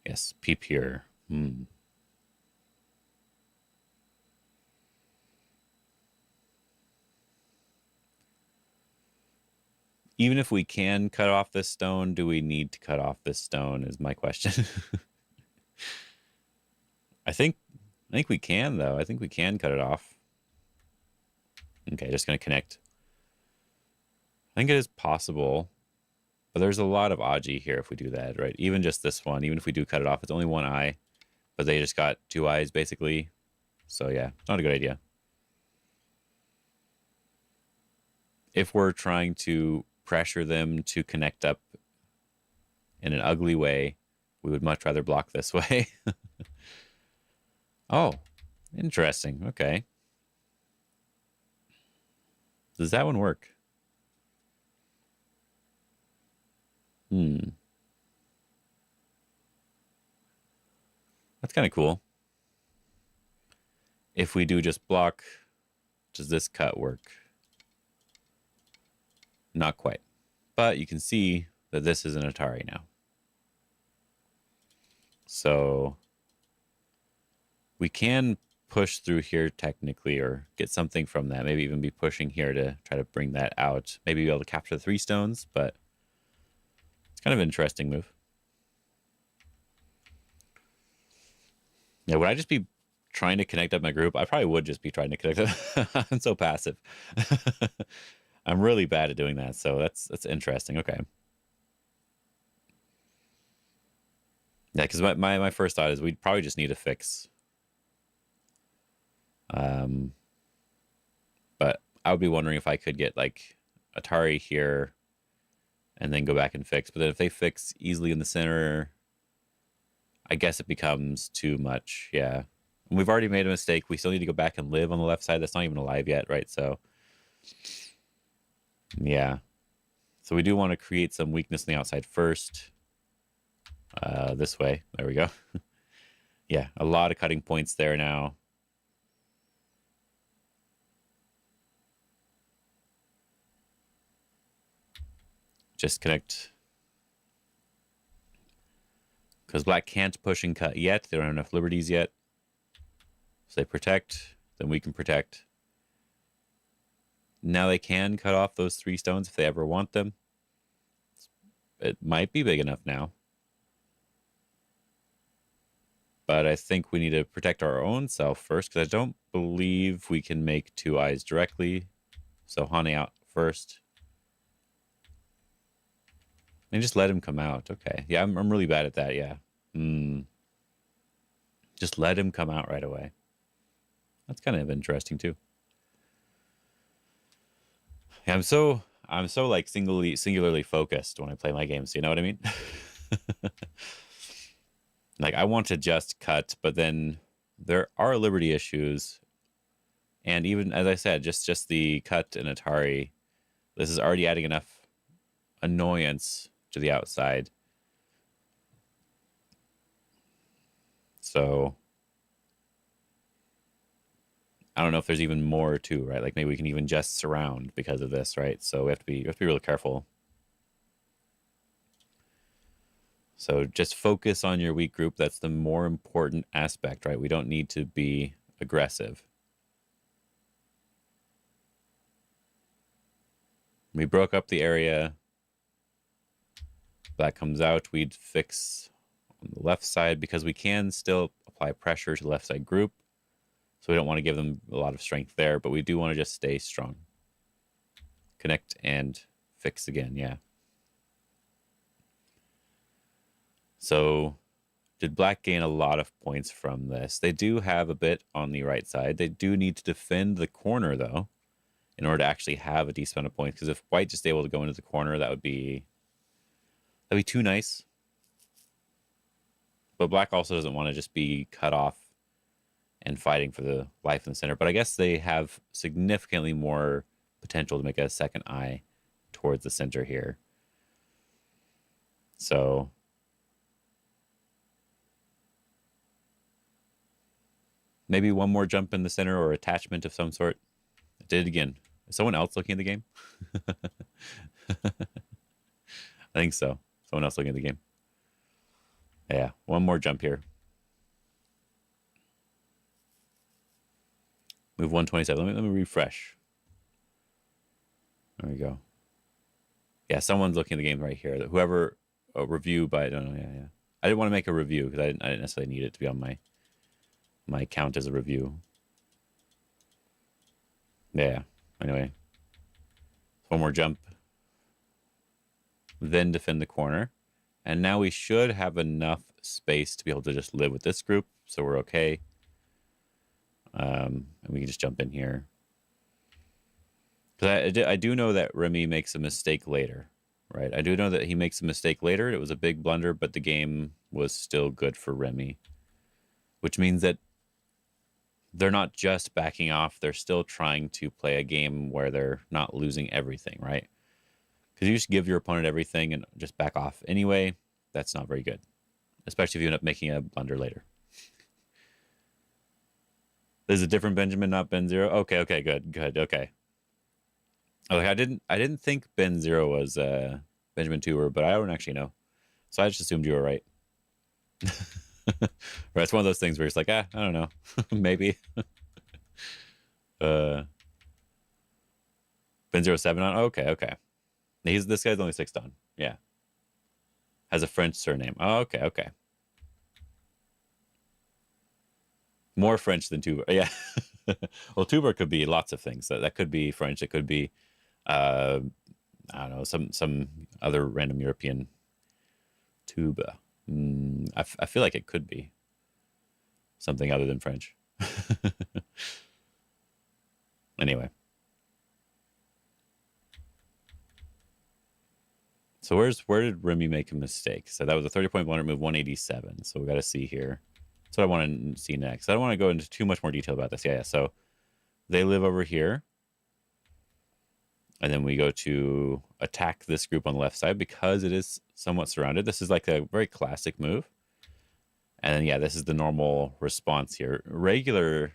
Yes, peep here. Even if we can cut off this stone, do we need to cut off this stone is my question. I think we can, though. I think we can cut it off. Okay, just going to connect. I think it is possible, but there's a lot of Aji here if we do that, right? Even just this one, even if we do cut it off, it's only one eye, but they just got two eyes, basically. So, yeah, not a good idea. If we're trying to pressure them to connect up in an ugly way, we would much rather block this way. Oh, interesting. Okay. Does that one work? That's kind of cool. If we do just block, does this cut work? Not quite. But you can see that this is an Atari now. So we can push through here technically, or get something from that. Maybe even be pushing here to try to bring that out. Maybe be able to capture the 3 stones, but it's kind of an interesting move. Yeah, would I just be trying to connect up my group? I probably would just be trying to connect up. I'm so passive. I'm really bad at doing that, so that's interesting. Okay. Yeah, because my first thought is we'd probably just need to fix. But I would be wondering if I could get like Atari here and then go back and fix. But then if they fix easily in the center, I guess it becomes too much. Yeah. And we've already made a mistake. We still need to go back and live on the left side. That's not even alive yet, right? So, yeah. So we do want to create some weakness on the outside first. This way. There we go. Yeah, a lot of cutting points there now. Just connect. Because black can't push and cut yet. They don't have enough liberties yet. So they protect. Then we can protect. Now they can cut off those 3 stones if they ever want them. It might be big enough now. But I think we need to protect our own self first, because I don't believe we can make 2 eyes directly. So Hane out first. And just let him come out. Okay. Yeah, I'm really bad at that, yeah. Just let him come out right away. That's kind of interesting too. Yeah, I'm so like singularly focused when I play my games. You know what I mean? Like I want to just cut, but then there are liberty issues, and even as I said, just the cut in Atari, this is already adding enough annoyance to the outside. So I don't know if there's even more too, right? Like maybe we can even just surround because of this, right? So we have to be really careful. So just focus on your weak group. That's the more important aspect, right? We don't need to be aggressive. We broke up the area. That comes out. We'd fix on the left side because we can still apply pressure to the left side group. So we don't want to give them a lot of strength there, but we do want to just stay strong. Connect and fix again, yeah. So did black gain a lot of points from this? They do have a bit on the right side. They do need to defend the corner, though, in order to actually have a decent amount of points. Because if white just able to go into the corner, that'd be too nice. But black also doesn't want to just be cut off and fighting for the life in the center. But I guess they have significantly more potential to make a second eye towards the center here. So maybe one more jump in the center or attachment of some sort. I did it again. Is someone else looking at the game? I think so. Someone else looking at the game. Yeah, one more jump here. Move 127. Let me refresh. There we go. Yeah, someone's looking at the game right here. Whoever review, but I don't know. Yeah. I didn't want to make a review because I didn't necessarily need it to be on my account as a review. Yeah. Anyway, one more jump. Then defend the corner. And now we should have enough space to be able to just live with this group. So we're okay. And we can just jump in here. Because I do know that Remy makes a mistake later, right? I do know that he makes a mistake later. It was a big blunder, but the game was still good for Remy. Which means that they're not just backing off. They're still trying to play a game where they're not losing everything, right? Because you just give your opponent everything and just back off anyway. That's not very good. Especially if you end up making a blunder later. There's a different Benjamin, not Ben Zero. Okay, good. Okay. Like I didn't think Ben Zero was Benjamin Tuber, but I don't actually know. So I just assumed you were right. Right, it's one of those things where it's like, I don't know. Maybe. Ben 07 on? Okay. This guy's only 6 on. Yeah. Has a French surname. Oh, okay. More French than Tuber. Yeah. Well, Tuber could be lots of things. That could be French. It could be I don't know, some other random European tuba. I feel like it could be something other than French. Anyway. So where did Remy make a mistake? So that was a 30-point blunder, move 187. So we got to see here. That's what I want to see next. I don't want to go into too much more detail about this. Yeah. So they live over here. And then we go to attack this group on the left side because it is somewhat surrounded. This is like a very classic move. And then, yeah, this is the normal response here. Regular,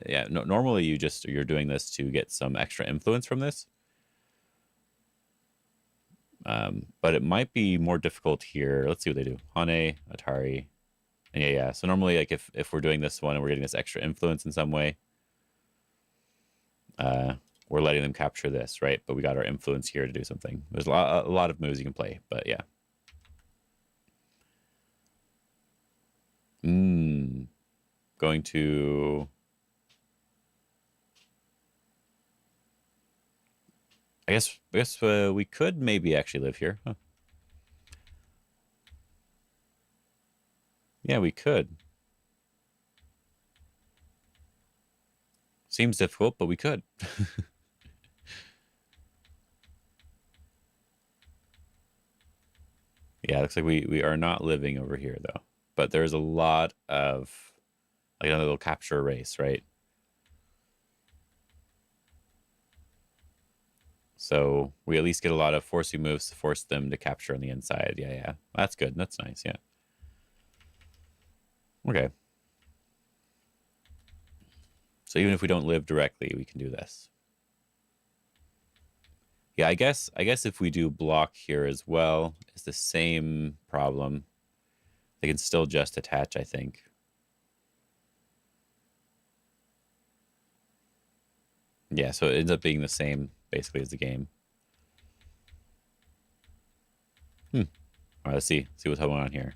yeah, normally you're doing this to get some extra influence from this. But it might be more difficult here. Let's see what they do. Hane, Atari. And yeah. So normally, like if we're doing this one and we're getting this extra influence in some way, we're letting them capture this, right? But we got our influence here to do something. There's a lot of moves you can play, but yeah. Going to... I guess we could maybe actually live here. Huh. Yeah, we could. Seems difficult, but we could. Yeah, looks like we are not living over here though. But there's a lot of like another little capture race, right? So we at least get a lot of forcing moves to force them to capture on the inside. Yeah, yeah. That's good. That's nice, yeah. Okay. So even if we don't live directly, we can do this. Yeah, I guess if we do block here as well, it's the same problem. They can still just attach, I think. Yeah, so it ends up being the same basically as the game. All right, let's see what's going on here.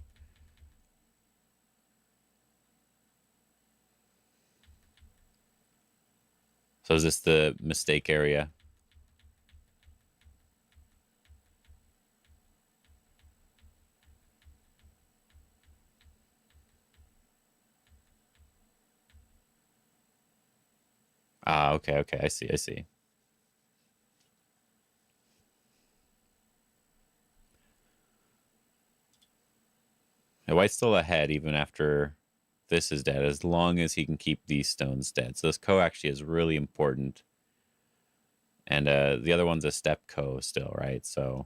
So is this the mistake area? Ah, okay, okay. I see, I see. And White's still ahead even after this is dead, as long as he can keep these stones dead. So this co actually is really important. And the other one's a step co still, right? So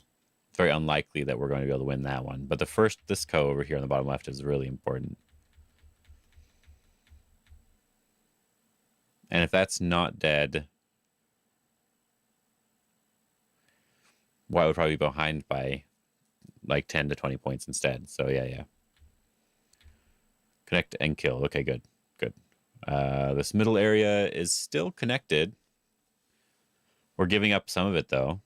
it's very unlikely that we're going to be able to win that one. But this co over here on the bottom left is really important. And if that's not dead, White would probably be behind by like 10 to 20 points instead. So yeah, yeah. Connect and kill. Okay, good, good. This middle area is still connected. We're giving up some of it though.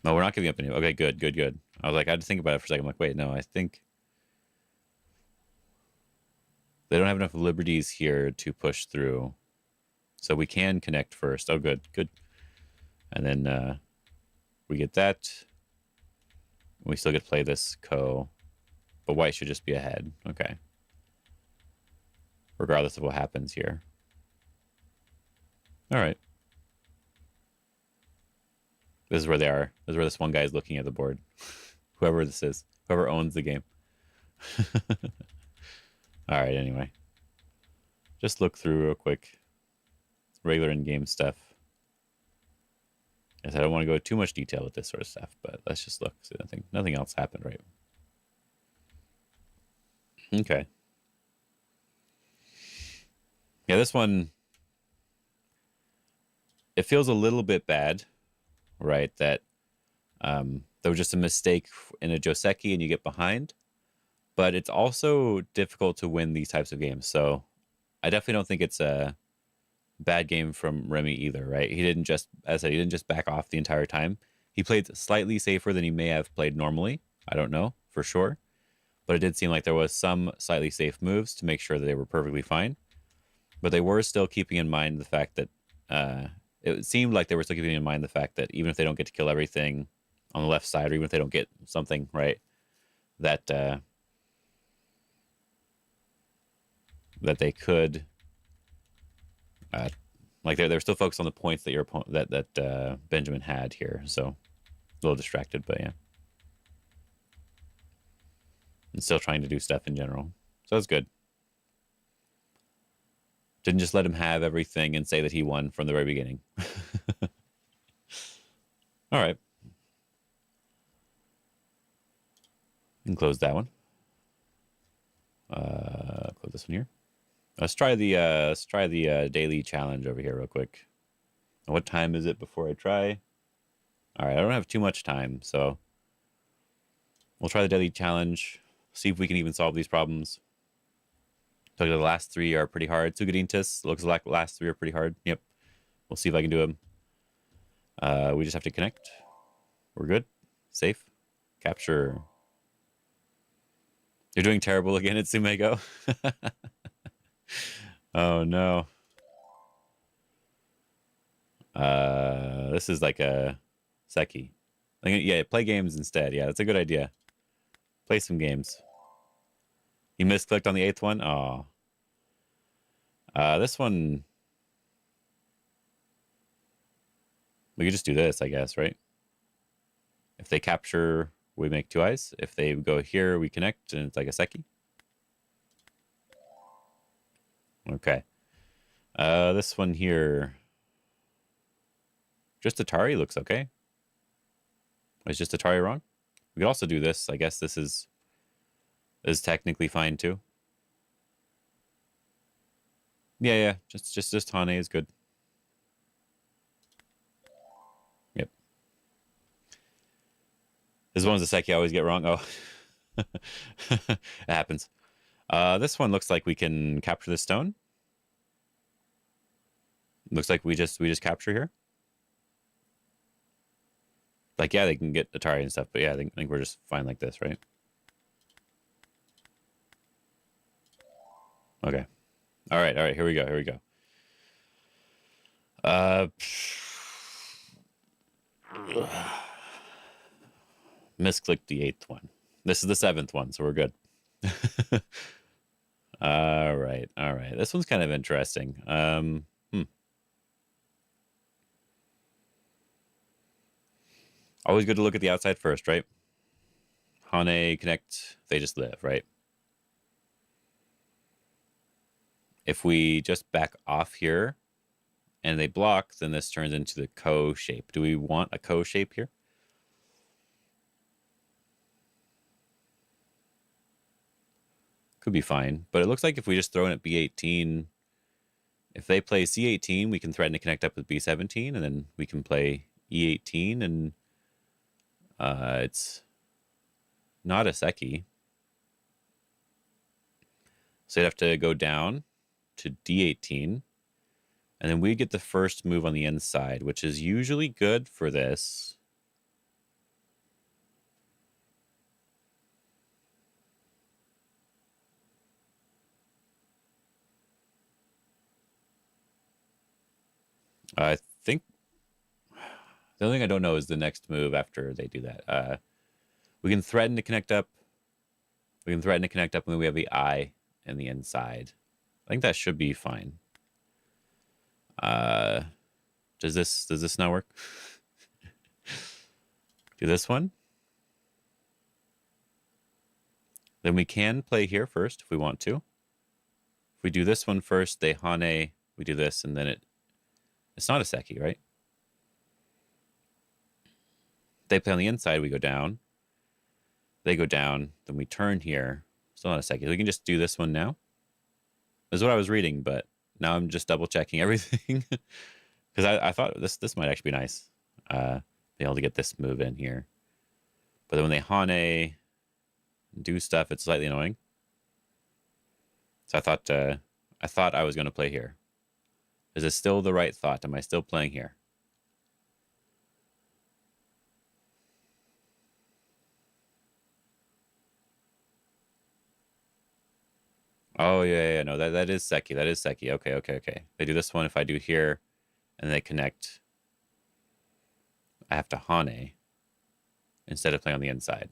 No, we're not giving up any. Okay, good, good, good. I was like, I had to think about it for a second. I'm like, wait, no, I think they don't have enough liberties here to push through. So we can connect first. Oh, good, good. And then we get that. We still get to play this co. But White should just be ahead. Okay. Regardless of what happens here. All right. This is where they are. This is where this one guy is looking at the board. Whoever this is. Whoever owns the game. All right, anyway. Just look through real quick. Regular in-game stuff. Yes, I don't want to go into too much detail with this sort of stuff, but let's just look. See, nothing else happened, right? Okay. Yeah, this one, it feels a little bit bad, right? That there was just a mistake in a Joseki and you get behind. But it's also difficult to win these types of games. So I definitely don't think it's a bad game from Remy either, right? He didn't just, as I said, he didn't just back off the entire time. He played slightly safer than he may have played normally. I don't know for sure. But it did seem like there was some slightly safe moves to make sure that they were perfectly fine. But they were still keeping in mind the fact that it seemed like they were still keeping in mind the fact that even if they don't get to kill everything on the left side, or even if they don't get something, right, that that they could like they're still focused on the points that your opponent that Benjamin had here. So a little distracted, but yeah. And still trying to do stuff in general. So that's good. Didn't just let him have everything and say that he won from the very beginning. All right. And close that one. Close this one here. Let's try the daily challenge over here real quick. And what time is it before I try? All right, I don't have too much time, so we'll try the daily challenge. See if we can even solve these problems. So the last three are pretty hard. Sugadintis looks like the last three are pretty hard. Yep. We'll see if I can do them. We just have to connect. We're good. Safe. Capture. You're doing terrible again at Tsumego. Oh no. This is like a Seki. Yeah, play games instead. Yeah, that's a good idea. Play some games. You misclicked on the 8th one? Oh. This one, we could just do this, I guess, right? If they capture, we make 2 eyes. If they go here, we connect, and it's like a Seki. Okay. This one here, just Atari looks okay. Is just Atari wrong? We could also do this. I guess this is technically fine too. Yeah. Just Hane is good. Yep. This one's the Seki I always get wrong. Oh, it happens. This one looks like we can capture this stone. Looks like we just capture here. Like, yeah, they can get Atari and stuff, but yeah, I think we're just fine like this, right? Okay. All right. Here we go. Misclicked the 8th one. This is the 7th one, so we're good. All right. This one's kind of interesting. Always good to look at the outside first, right? Hane, connect, they just live, right? If we just back off here and they block, then this turns into the ko shape. Do we want a ko shape here? Could be fine, but it looks like if we just throw in at B18, if they play C18, we can threaten to connect up with B17, and then we can play E18, and it's not a Seki. So you'd have to go down to D18, and then we get the first move on the inside, which is usually good for this. I think the only thing I don't know is the next move after they do that. We can threaten to connect up. And then we have the eye and the inside. I think that should be fine. Does this not work? Do this one. Then we can play here first if we want to. If we do this one first, they Hane, we do this, and then it's not a Seki, right? They play on the inside, we go down. They go down, then we turn here. Still not a Seki. We can just do this one now. This is what I was reading, but now I'm just double checking everything. Because I thought this might actually be nice. Be able to get this move in here. But then when they Hane do stuff, it's slightly annoying. So I thought I was going to play here. Is it still the right thought? Am I still playing here? Oh yeah, no, that is Seki. That is Seki. Okay. They do this one. If I do here, and they connect, I have to Hane instead of playing on the inside.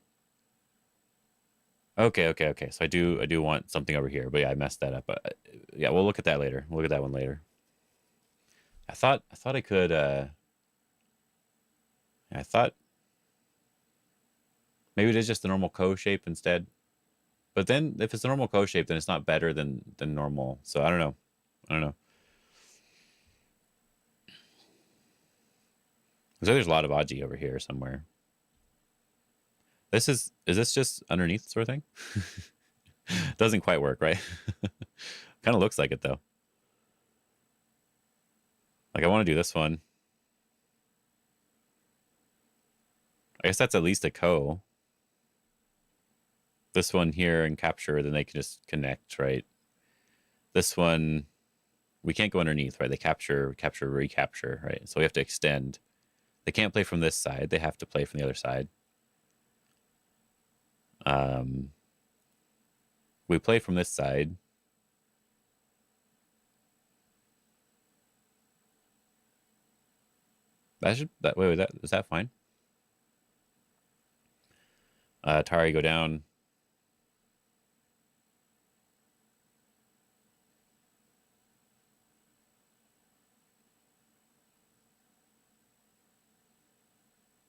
Okay. So I do want something over here, but yeah, I messed that up. Yeah, we'll look at that later. We'll look at that one later. I thought I could. I thought maybe it is just the normal ko shape instead. But then if it's the normal ko shape, then it's not better than normal. So I don't know. So there's a lot of Aji over here somewhere. Is this just underneath sort of thing? Doesn't quite work, right? Kind of looks like it though. Like I want to do this one. I guess that's at least a ko. This one here and capture, then they can just connect, right? This one, we can't go underneath, right? They capture, recapture, right? So we have to extend. They can't play from this side. They have to play from the other side. We play from this side. Wait, is that fine? Tari go down.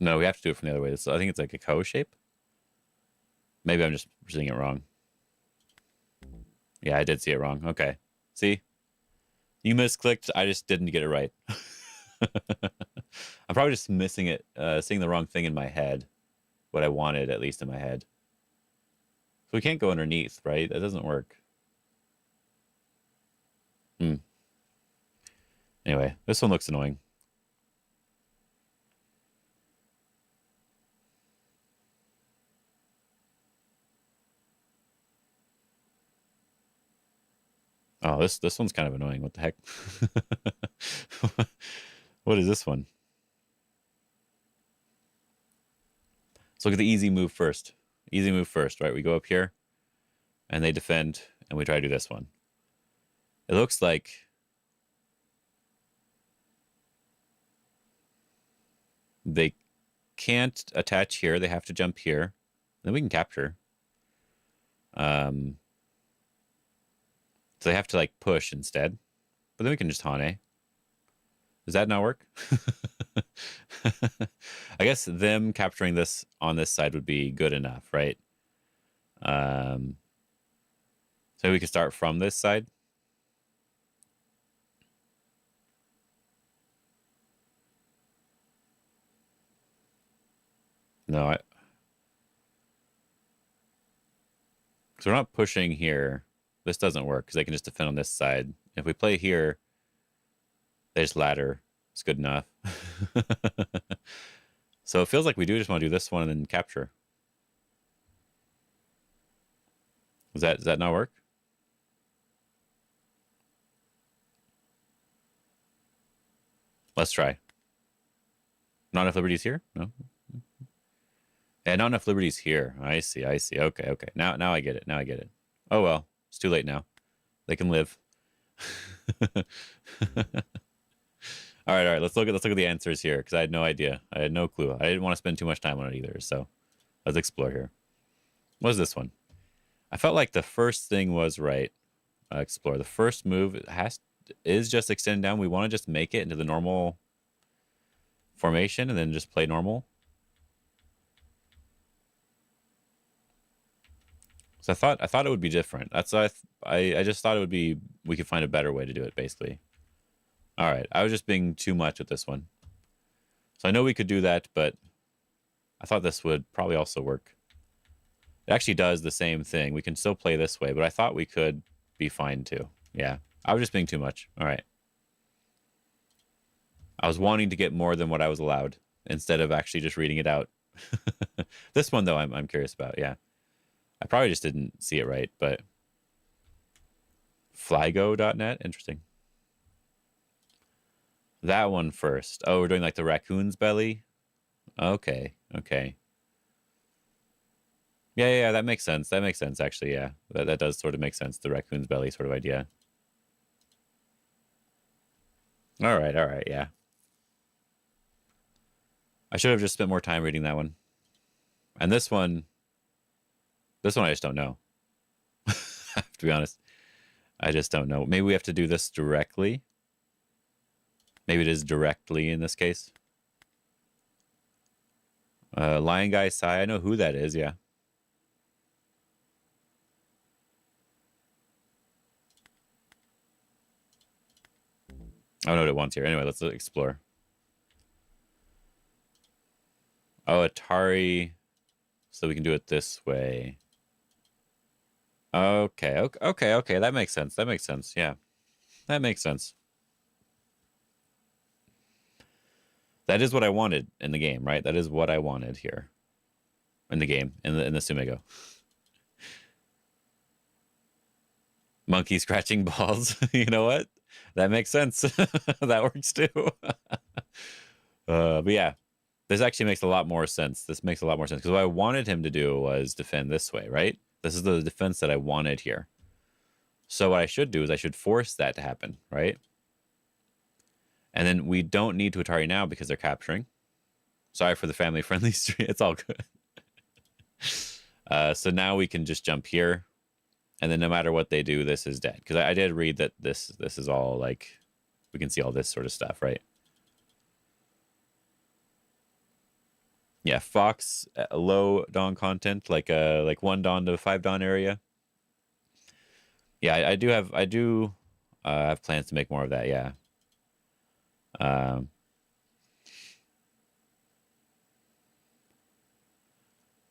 No, we have to do it from the other way. So I think it's like a co shape. Maybe I'm just seeing it wrong. Yeah, I did see it wrong. Okay. See? You misclicked. I just didn't get it right. I'm probably just missing it, seeing the wrong thing in my head. What I wanted, at least in my head. So we can't go underneath, right? That doesn't work. Anyway, this one looks annoying. Oh, this one's kind of annoying. What the heck? What is this one? Let's look at the easy move first. Easy move first, right? We go up here, and they defend, and we try to do this one. It looks like they can't attach here. They have to jump here. Then we can capture. So they have to like push instead. But then we can just Hane. Does that not work? I guess them capturing this on this side would be good enough, right? So we could start from this side. No, so we're not pushing here. This doesn't work because they can just defend on this side. If we play here, they just ladder. It's good enough. So it feels like we do just want to do this one and then capture. Does that not work? Let's try. Not enough liberties here? No. Yeah, not enough liberties here. I see. Okay. Now I get it. Now I get it. Oh well. It's too late now. They can live. All right. Let's look at the answers here because I had no idea. I had no clue. I didn't want to spend too much time on it either. So let's explore here. What is this one? I felt like the first thing was right. Explore. The first move is just extend down. We want to just make it into the normal formation and then just play normal. So I thought it would be different. That's I just thought it would be, we could find a better way to do it basically. All right, I was just being too much with this one. So I know we could do that, but I thought this would probably also work. It actually does the same thing. We can still play this way, but I thought we could be fine too. Yeah, I was just being too much. All right. I was wanting to get more than what I was allowed instead of actually just reading it out. This one though, I'm curious about. Yeah. I probably just didn't see it right, but flygo.net, interesting. That one first. Oh, we're doing like the raccoon's belly. Okay. Yeah, that makes sense. That makes sense, actually, yeah. That does sort of make sense, the raccoon's belly sort of idea. All right, yeah. I should have just spent more time reading that one. And this one I just don't know. To be honest, I just don't know. Maybe we have to do this directly. Maybe it is directly in this case. Lion Guy Sai, I know who that is, yeah. I don't know what it wants here. Anyway, let's explore. Oh, Atari. So we can do it this way. Okay. That makes sense. Yeah. That makes sense. That is what I wanted in the game, right? That is what I wanted here. In the game, in the Tsumego. Monkey scratching balls. You know what? That makes sense. That works too. But yeah, this actually makes a lot more sense. This makes a lot more sense because what I wanted him to do was defend this way, right? This is the defense that I wanted here. So what I should do is I should force that to happen, right? And then we don't need to Atari now because they're capturing. Sorry for the family-friendly stream. It's all good. So now we can just jump here. And then no matter what they do, this is dead. Because I did read that this is all like, we can see all this sort of stuff, right? Yeah, Fox low Dawn content, like 1 Dawn to 5 Dawn area. Yeah, I do have plans to make more of that. Yeah. Um,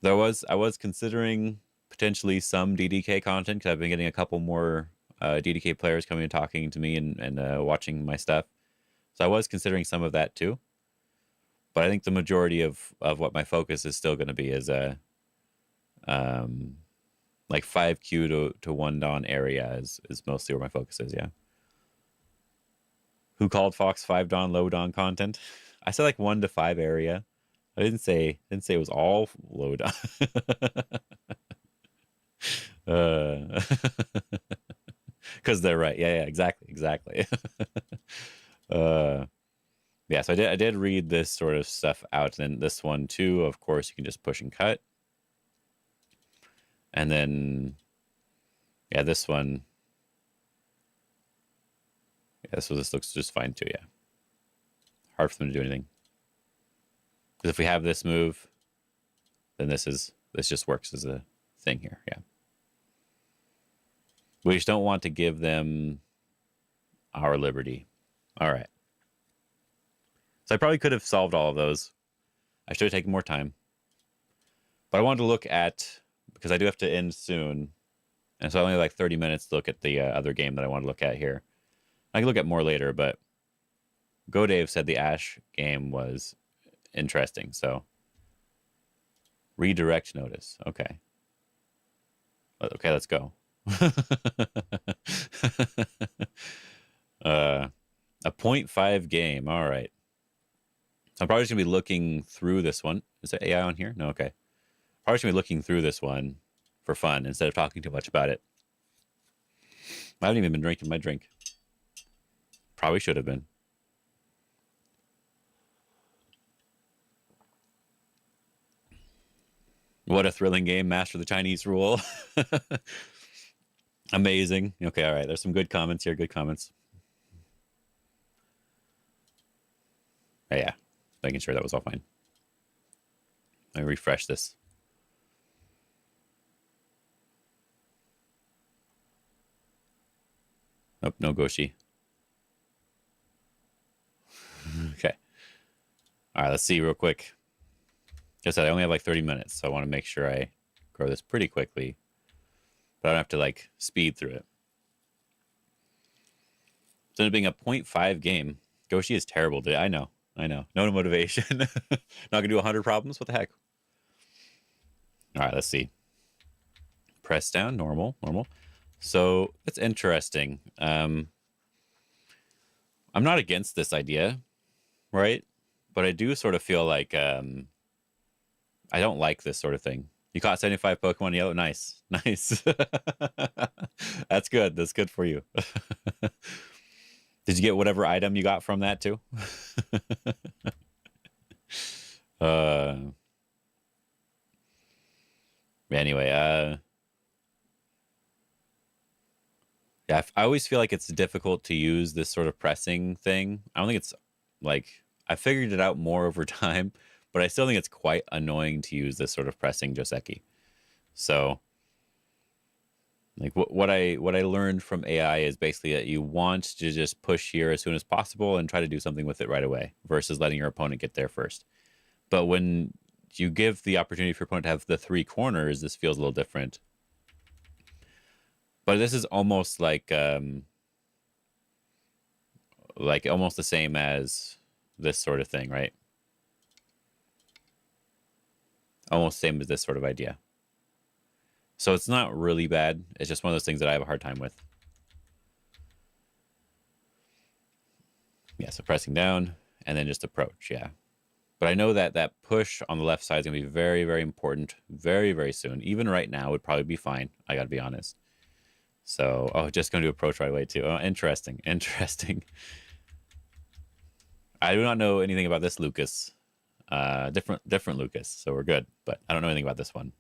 I was considering potentially some DDK content because I've been getting a couple more DDK players coming and talking to me and watching my stuff. So I was considering some of that too. But I think the majority of what my focus is still going to be is um, like 5Q to 1 Dawn area is mostly where my focus is. Yeah. Who called Fox 5 Dawn low Dawn content? I said like 1 to 5 area. I didn't say it was all low Dawn. Because they're right. Yeah, exactly. uh, yeah. So I did read this sort of stuff out, and then this one too. Of course, you can just push and cut, and then yeah, this one. Yeah, so this looks just fine too. Yeah, hard for them to do anything because if we have this move, then this just works as a thing here. Yeah, we just don't want to give them our liberty. All right. So I probably could have solved all of those. I should have taken more time. But I wanted to look at, because I do have to end soon, and so I only have like 30 minutes to look at the other game that I want to look at here. I can look at more later, but GoDave said the Ash game was interesting, so redirect notice. Okay. Okay, let's go. A 0.5 game. All right. So I'm probably just going to be looking through this one. Is there AI on here? No, okay. Probably just going to be looking through this one for fun instead of talking too much about it. I haven't even been drinking my drink. Probably should have been. What a thrilling game. Master the Chinese rule. Amazing. Okay, all right. There's some good comments here. Good comments. Oh, yeah. Making sure that was all fine. Let me refresh this. Nope, no Goshi. Okay. All right, let's see real quick. Like I said, I only have like 30 minutes, so I want to make sure I grow this pretty quickly. But I don't have to like speed through it. It's ended up being a 0.5 game. Goshi is terrible today. I know. No motivation. Not gonna do 100 problems. What the heck? All right, let's see. Press down, normal. So it's interesting. I'm not against this idea, right? But I do sort of feel like I don't like this sort of thing. You caught 75 Pokemon yellow. Nice. That's good. That's good for you. Did you get whatever item you got from that too? Anyway, yeah, I always feel like it's difficult to use this sort of pressing thing. I don't think it's like I figured it out more over time, but I still think it's quite annoying to use this sort of pressing Joseki. So, like what I learned from AI is basically that you want to just push here as soon as possible and try to do something with it right away versus letting your opponent get there first. But when you give the opportunity for your opponent to have the 3 corners, this feels a little different. But this is almost like almost the same as this sort of thing, right? Almost same as this sort of idea. So it's not really bad. It's just one of those things that I have a hard time with. Yeah, so pressing down and then just approach, yeah. But I know that that push on the left side is going to be very, very important very, very soon. Even right now would probably be fine. I got to be honest. So, oh, just going to approach right away too. Oh, interesting. I do not know anything about this Lucas. Different Lucas. So we're good. But I don't know anything about this one.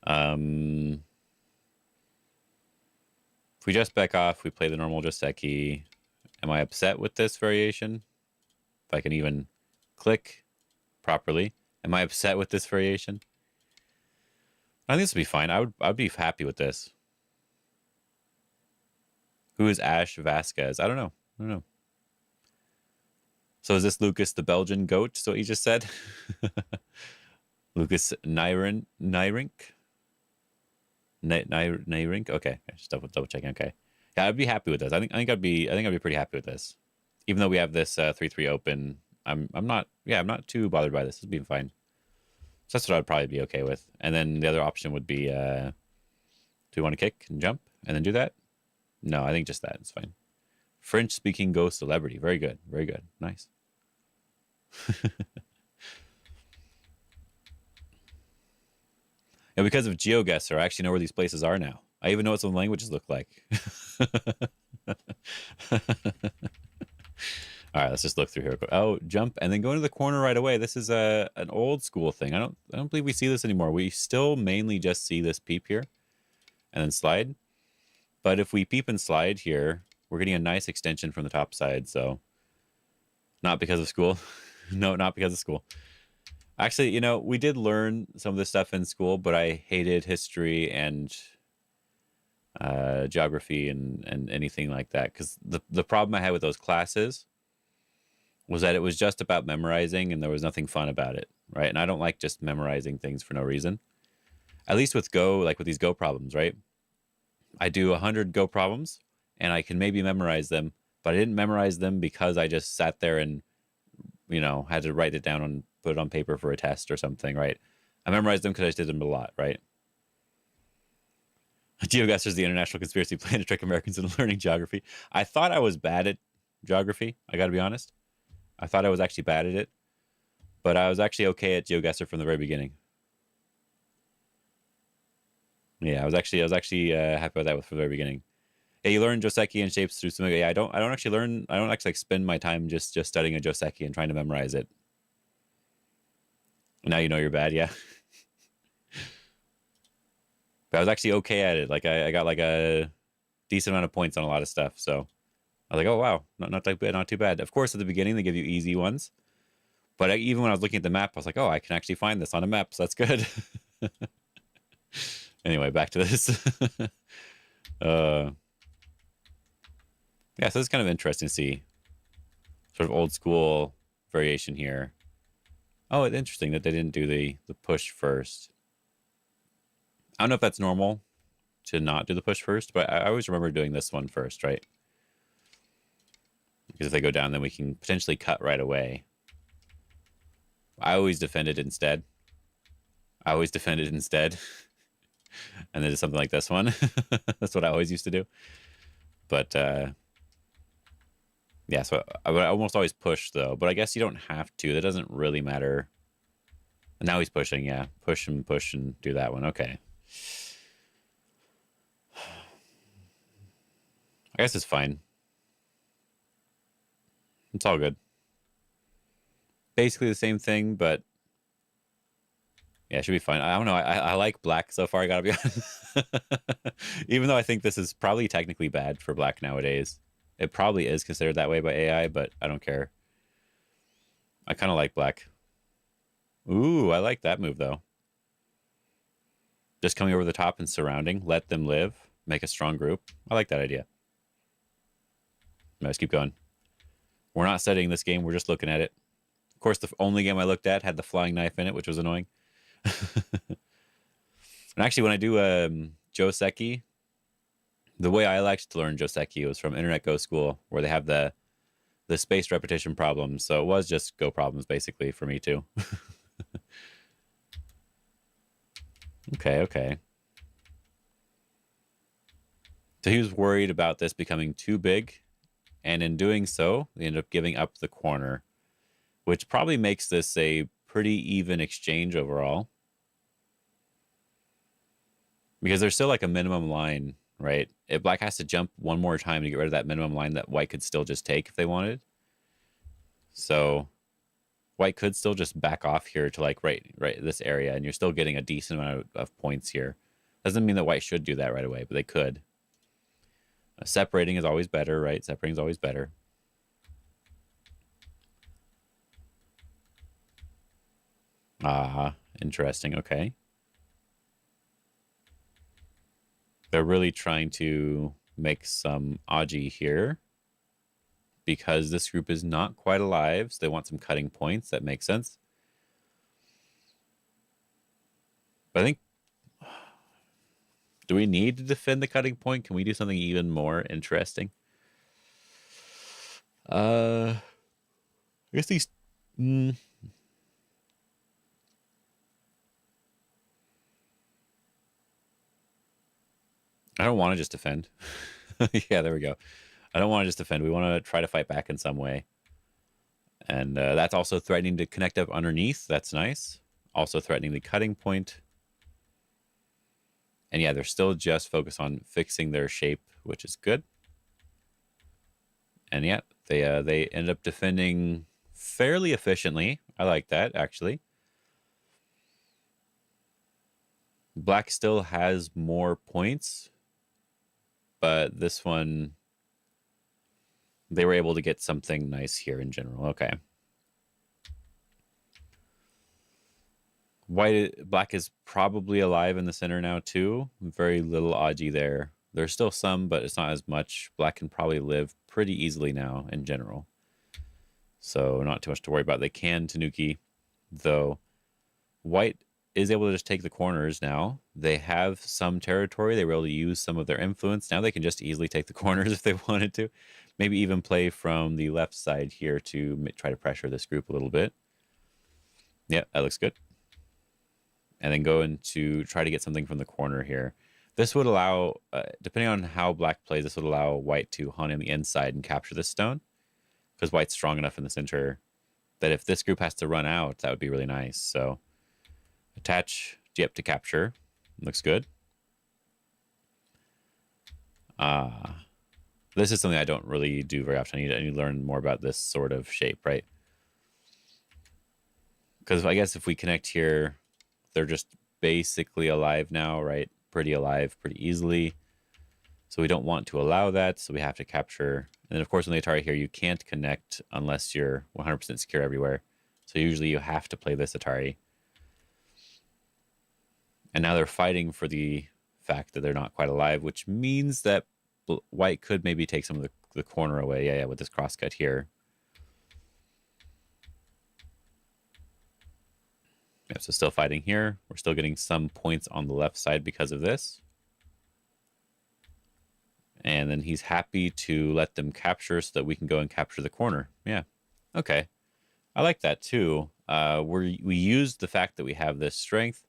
If we just back off, we play the normal Joseki. Am I upset with this variation? If I can even click properly. Am I upset with this variation? I think this would be fine. I'd be happy with this. Who is Ash Vasquez? I don't know. I don't know. So is this Lucas the Belgian goat? So he just said. Lucas Nyrink. Okay, just double checking. Okay, yeah, I'd be happy with this. I think I'd be pretty happy with this, even though we have this 3-3 open. I'm not too bothered by this. It's being fine. So that's what I'd probably be okay with. And then the other option would be, do we want to kick and jump and then do that? No, I think just that. It's fine. French speaking ghost celebrity. Very good. Very good. Nice. And because of GeoGuessr, I actually know where these places are now. I even know what some languages look like. All right, let's just look through here. Oh, jump and then go into the corner right away. This is an old school thing. I don't believe we see this anymore. We still mainly just see this peep here and then slide. But if we peep and slide here, we're getting a nice extension from the top side. So not because of school. No, not because of school. Actually, you know, we did learn some of this stuff in school, but I hated history and geography and anything like that. Because the problem I had with those classes was that it was just about memorizing and there was nothing fun about it, right? And I don't like just memorizing things for no reason. At least with Go, like with these Go problems, right? I do 100 Go problems and I can maybe memorize them, but I didn't memorize them because I just sat there and, you know, had to write it down and put it on paper for a test or something, right? I memorized them because I just did them a lot, right? GeoGuessr is the international conspiracy plan to trick Americans into learning geography. I thought I was bad at geography. I got to be honest. I thought I was actually bad at it, but I was actually okay at GeoGuessr from the very beginning. Yeah, I was actually happy with that from the very beginning. Yeah, you learn Joseki and shapes through Tsumego. Yeah, I don't actually like spend my time just studying a Joseki and trying to memorize it. Now you know you're bad, yeah. But I was actually okay at it. Like I got like a decent amount of points on a lot of stuff. So I was like, oh wow, not too bad. Of course, at the beginning they give you easy ones, but even when I was looking at the map, I was like, oh, I can actually find this on a map, so that's good. Anyway, back to this. Yeah, so it's kind of interesting to see sort of old school variation here. Oh, it's interesting that they didn't do the push first. I don't know if that's normal to not do the push first, but I always remember doing this one first, right? Because if they go down, then we can potentially cut right away. I always defended instead. And then did something like this one. That's what I always used to do. But yeah, so I would almost always push though. But I guess you don't have to. That doesn't really matter. And now he's pushing, yeah. Push and do that one. Okay. I guess it's fine. It's all good. Basically the same thing, but yeah, it should be fine. I don't know. I like black so far, I gotta be honest. Even though I think this is probably technically bad for black nowadays. It probably is considered that way by AI, but I don't care. I kind of like black. Ooh, I like that move, though. Just coming over the top and surrounding. Let them live. Make a strong group. I like that idea. Let's keep going. We're not studying this game. We're just looking at it. Of course, the only game I looked at had the flying knife in it, which was annoying. And actually, when I do Joseki, the way I liked to learn Joseki was from Internet Go School, where they have the spaced repetition problems. So it was just Go problems, basically, for me, too. Okay. So he was worried about this becoming too big, and in doing so, they ended up giving up the corner, which probably makes this a pretty even exchange overall. Because there's still like a minimum line, right? If black has to jump one more time to get rid of that minimum line that white could still just take if they wanted. So white could still just back off here to like right this area, and you're still getting a decent amount of points here. Doesn't mean that white should do that right away, but they could. Separating is always better, right? Separating is always better. Ah, interesting. Okay. They're really trying to make some Aji here because this group is not quite alive. So they want some cutting points. That makes sense. But I think, do we need to defend the cutting point? Can we do something even more interesting? I guess these. I don't want to just defend. Yeah, there we go. I don't want to just defend. We want to try to fight back in some way. And that's also threatening to connect up underneath. That's nice. Also threatening the cutting point. And yeah, they're still just focused on fixing their shape, which is good. And yeah, they ended up defending fairly efficiently. I like that, actually. Black still has more points, but this one, they were able to get something nice here in general. Okay. Black is probably alive in the center now too. Very little Aji there. There's still some, but it's not as much. Black can probably live pretty easily now in general. So not too much to worry about. They can Tanuki, though. White is able to just take the corners now. They have some territory. They were able to use some of their influence. Now they can just easily take the corners if they wanted to. Maybe even play from the left side here to try to pressure this group a little bit. Yeah, that looks good. And then go into try to get something from the corner here. This would allow, depending on how black plays, this would allow white to hunt in the inside and capture this stone. Because white's strong enough in the center that if this group has to run out, that would be really nice. So attach, yep, to capture. Looks good. This is something I don't really do very often. I need to learn more about this sort of shape, right? Because I guess if we connect here, they're just basically alive now, right? Pretty alive, pretty easily. So we don't want to allow that, so we have to capture. And then, of course, on the Atari here, you can't connect unless you're 100% secure everywhere. So usually you have to play this Atari. And now they're fighting for the fact that they're not quite alive, which means that white could maybe take some of the corner away. Yeah, with this crosscut here. Yeah, so still fighting here. We're still getting some points on the left side because of this. And then he's happy to let them capture so that we can go and capture the corner. Yeah. Okay. I like that too. We used the fact that we have this strength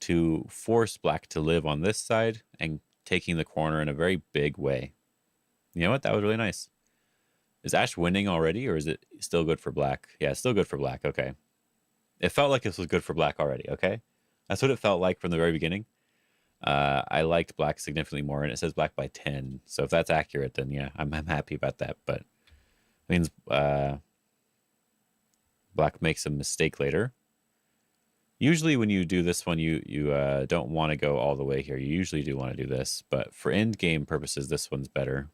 to force black to live on this side and taking the corner in a very big way. You know what? That was really nice. Is Ash winning already, or is it still good for black? Yeah, it's still good for black. Okay. It felt like this was good for black already. Okay. That's what it felt like from the very beginning. I liked black significantly more, and it says black by 10. So if that's accurate, then yeah, I'm happy about that. But it means black makes a mistake later. Usually when you do this one, you don't want to go all the way here. You usually do want to do this, but for end game purposes, this one's better.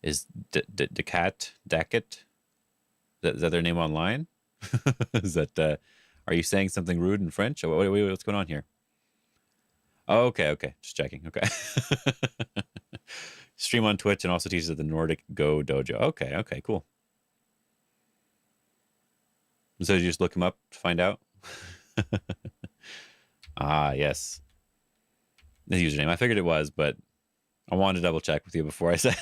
Is Dacat? Is that their name online? Is that? Are you saying something rude in French? What's going on here? Oh, okay. Just checking. Okay. Stream on Twitch and also teaches at the Nordic Go Dojo. Okay, cool. So you just look him up to find out? Ah, yes. The username. I figured it was, but I wanted to double check with you before I said.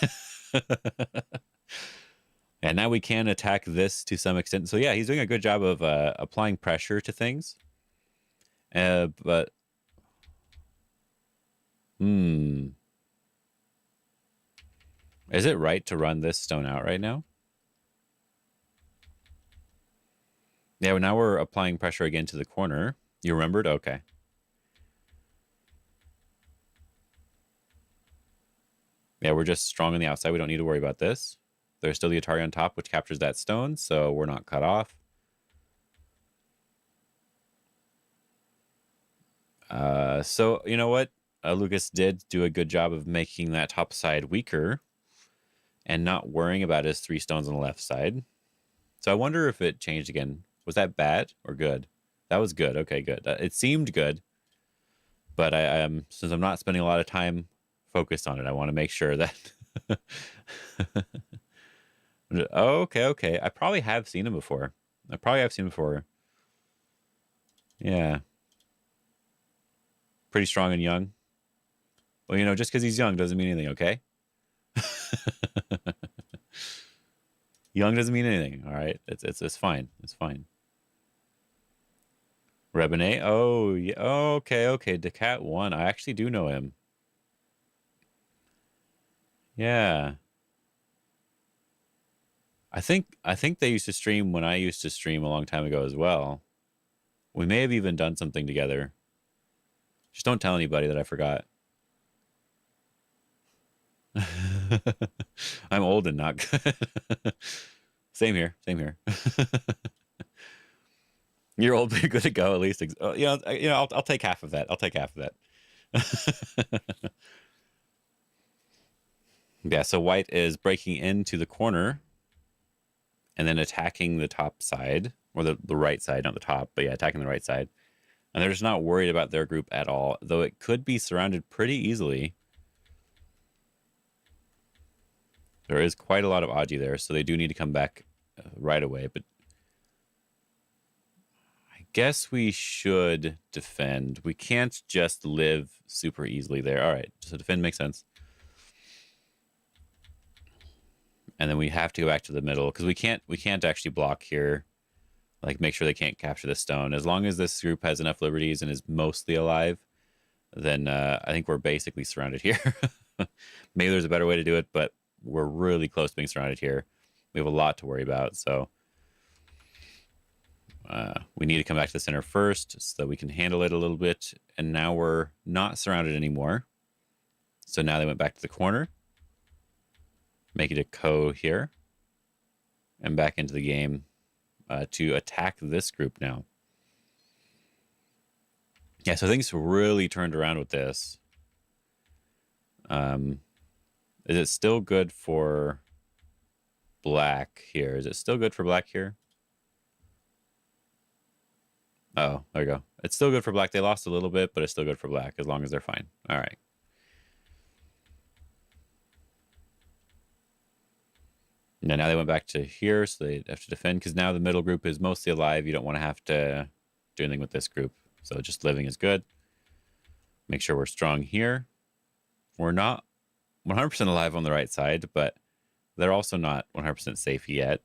And now we can attack this to some extent. So yeah, he's doing a good job of applying pressure to things. But is it right to run this stone out right now? Yeah, well, now we're applying pressure again to the corner. You remembered? Okay. Yeah, we're just strong on the outside. We don't need to worry about this. There's still the Atari on top, which captures that stone, so we're not cut off. So, you know what? Lucas did do a good job of making that top side weaker and not worrying about his 3 stones on the left side. So I wonder if it changed again. Was that bad or good? That was good. Okay, good. It seemed good, but since I'm not spending a lot of time focused on it, I want to make sure that. Oh, okay, okay. I probably have seen him before. I probably have seen him before. Yeah. Pretty strong and young. Well, you know, just because he's young doesn't mean anything, okay? Young doesn't mean anything, all right? It's fine. It's fine. Rebene. Oh, yeah. Oh, okay, okay. Decat 1. I actually do know him. Yeah. I think they used to stream when I used to stream a long time ago as well. We may have even done something together. Just don't tell anybody that I forgot. I'm old and not good. Same here. Same here. You're old, but you're good to go at least. I'll take half of that. I'll take half of that. Yeah, so white is breaking into the corner and then attacking the top side, or the right side, not the top, but yeah, attacking the right side. And they're just not worried about their group at all, though it could be surrounded pretty easily. There is quite a lot of Aji there, so they do need to come back right away, but I guess we should defend. We can't just live super easily there. All right, so defend makes sense. And then we have to go back to the middle because we can't actually block here. Like, make sure they can't capture the stone. As long as this group has enough liberties and is mostly alive, then I think we're basically surrounded here. Maybe there's a better way to do it, but we're really close to being surrounded here. We have a lot to worry about, so we need to come back to the center first so that we can handle it a little bit. And now we're not surrounded anymore. So now they went back to the corner. Make it a ko here. And back into the game to attack this group now. Yeah, so things really turned around with this. Is it still good for black here? Is it still good for black here? Oh, there we go. It's still good for black. They lost a little bit, but it's still good for black as long as they're fine. All right. Now they went back to here, so they have to defend because now the middle group is mostly alive. You don't want to have to do anything with this group. So just living is good. Make sure we're strong here. We're not 100% alive on the right side, but they're also not 100% safe yet.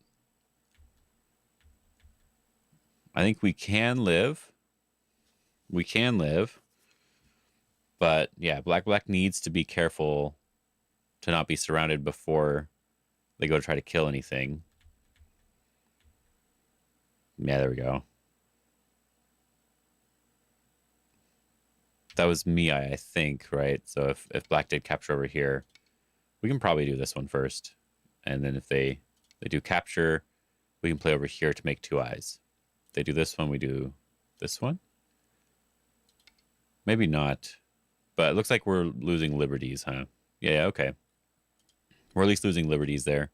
I think we can live. We can live. But yeah, black needs to be careful to not be surrounded before they go to try to kill anything. Yeah, there we go. That was me, I think, right? So if black did capture over here, we can probably do this one first. And then if they do capture, we can play over here to make 2 eyes. If they do this one, we do this one. Maybe not. But it looks like we're losing liberties, huh? Yeah, okay. We're at least losing liberties there.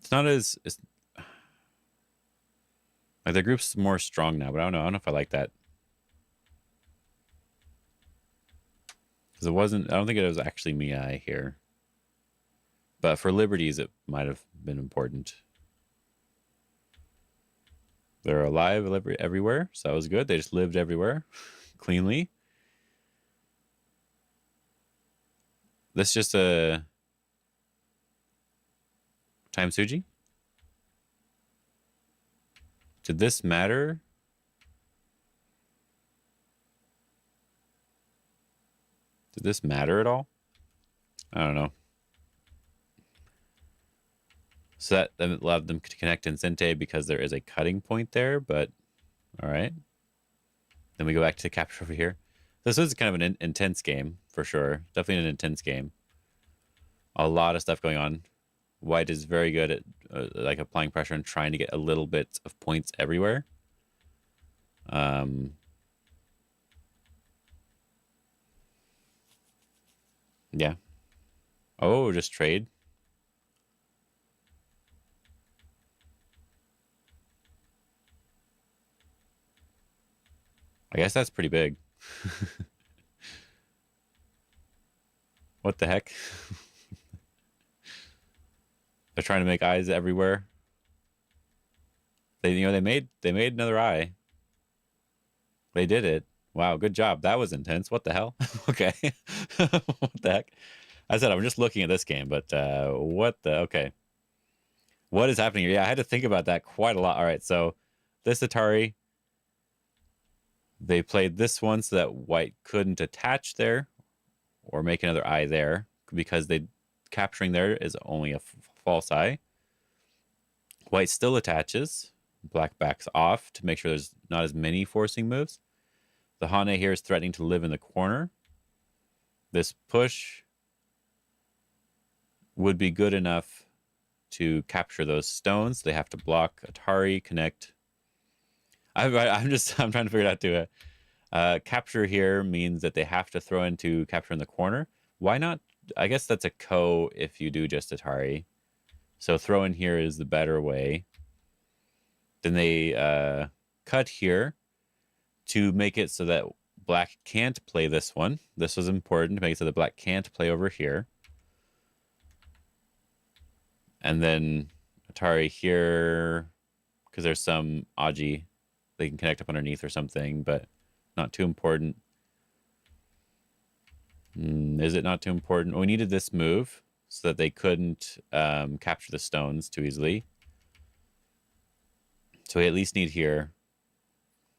It's not as... like, the group's more strong now, but I don't know. I don't know if I like that. Because it wasn't... I don't think it was actually Miai here. But for liberties, it might have been important. They're alive everywhere, so that was good. They just lived everywhere cleanly. This just a time Suji? Did this matter? Did this matter at all? I don't know. So that allowed them to connect in Sente because there is a cutting point there, but all right. Then we go back to capture over here. This is kind of an intense game, for sure. Definitely an intense game. A lot of stuff going on. White is very good at like applying pressure and trying to get a little bit of points everywhere. Yeah. Oh, just trade. I guess that's pretty big. What the heck? They're trying to make eyes everywhere. They made another eye. They did it. Wow, good job. That was intense. What the hell? Okay. What the heck? I said I'm just looking at this game, but what the okay. What is happening here? Yeah, I had to think about that quite a lot. All right, so this Atari, they played this one so that white couldn't attach there or make another eye there because they capturing there is only a false eye. White still attaches. Black backs off to make sure there's not as many forcing moves. The Hane here is threatening to live in the corner. This push would be good enough to capture those stones. They have to block Atari, connect. I'm trying to figure it out too. Capture here means that they have to throw into capture in the corner. Why not? I guess that's a ko if you do just Atari. So throw in here is the better way. Then they cut here to make it so that black can't play this one. This was important to make it so that black can't play over here. And then Atari here, because there's some Aji they can connect up underneath or something, but not too important. Is it not too important? We needed this move so that they couldn't capture the stones too easily. So we at least need here,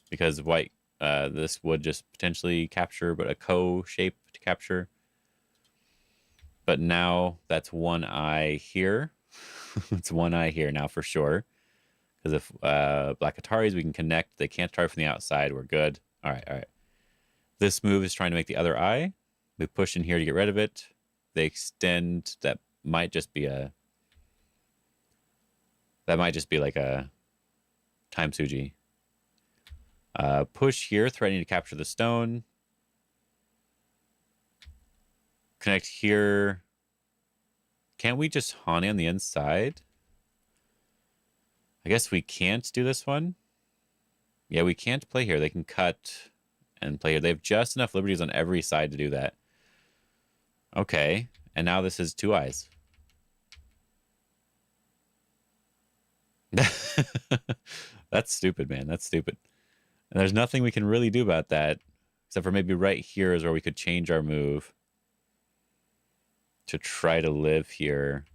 because white, this would just potentially capture, but a ko shape to capture. But now that's one eye here. It's one eye here now for sure. Because if black Ataris, we can connect. They can't try from the outside. We're good. All right, all right. This move is trying to make the other eye. We push in here to get rid of it. They extend. That might just be a... That might just be like a time Suji. Push here, threatening to capture the stone. Connect here. Can't we just Hane on the inside? I guess we can't do this one. Yeah, we can't play here. They can cut and play here. They have just enough liberties on every side to do that. Okay. And now this is two eyes. That's stupid, man. That's stupid. And there's nothing we can really do about that, except for maybe right here is where we could change our move to try to live here.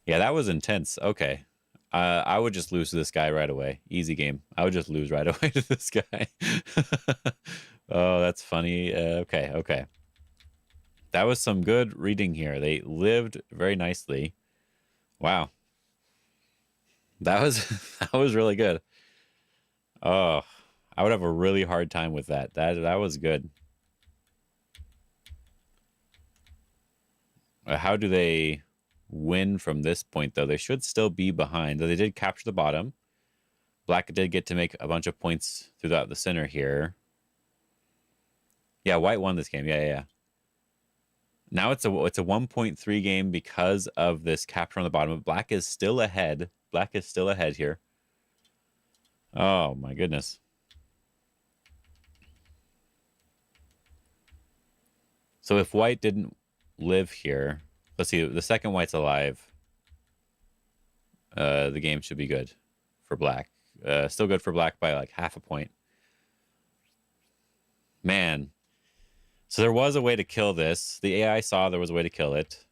Yeah, that was intense. Okay. I would just lose to this guy right away. Easy game. I would just lose right away to this guy. Oh, that's funny. Okay, okay. That was some good reading here. They lived very nicely. Wow. That was really good. Oh, I would have a really hard time with that. That was good. How do they win from this point, though? They should still be behind. Though they did capture the bottom. Black did get to make a bunch of points throughout the center here. Yeah, white won this game. Yeah. Now it's a 1.3 game because of this capture on the bottom. Black is still ahead. Black is still ahead here. Oh, my goodness. So if white didn't live here... Let's see, the second white's alive. The game should be good for black. Still good for black by like half a point. Man. So there was a way to kill this. The AI saw there was a way to kill it.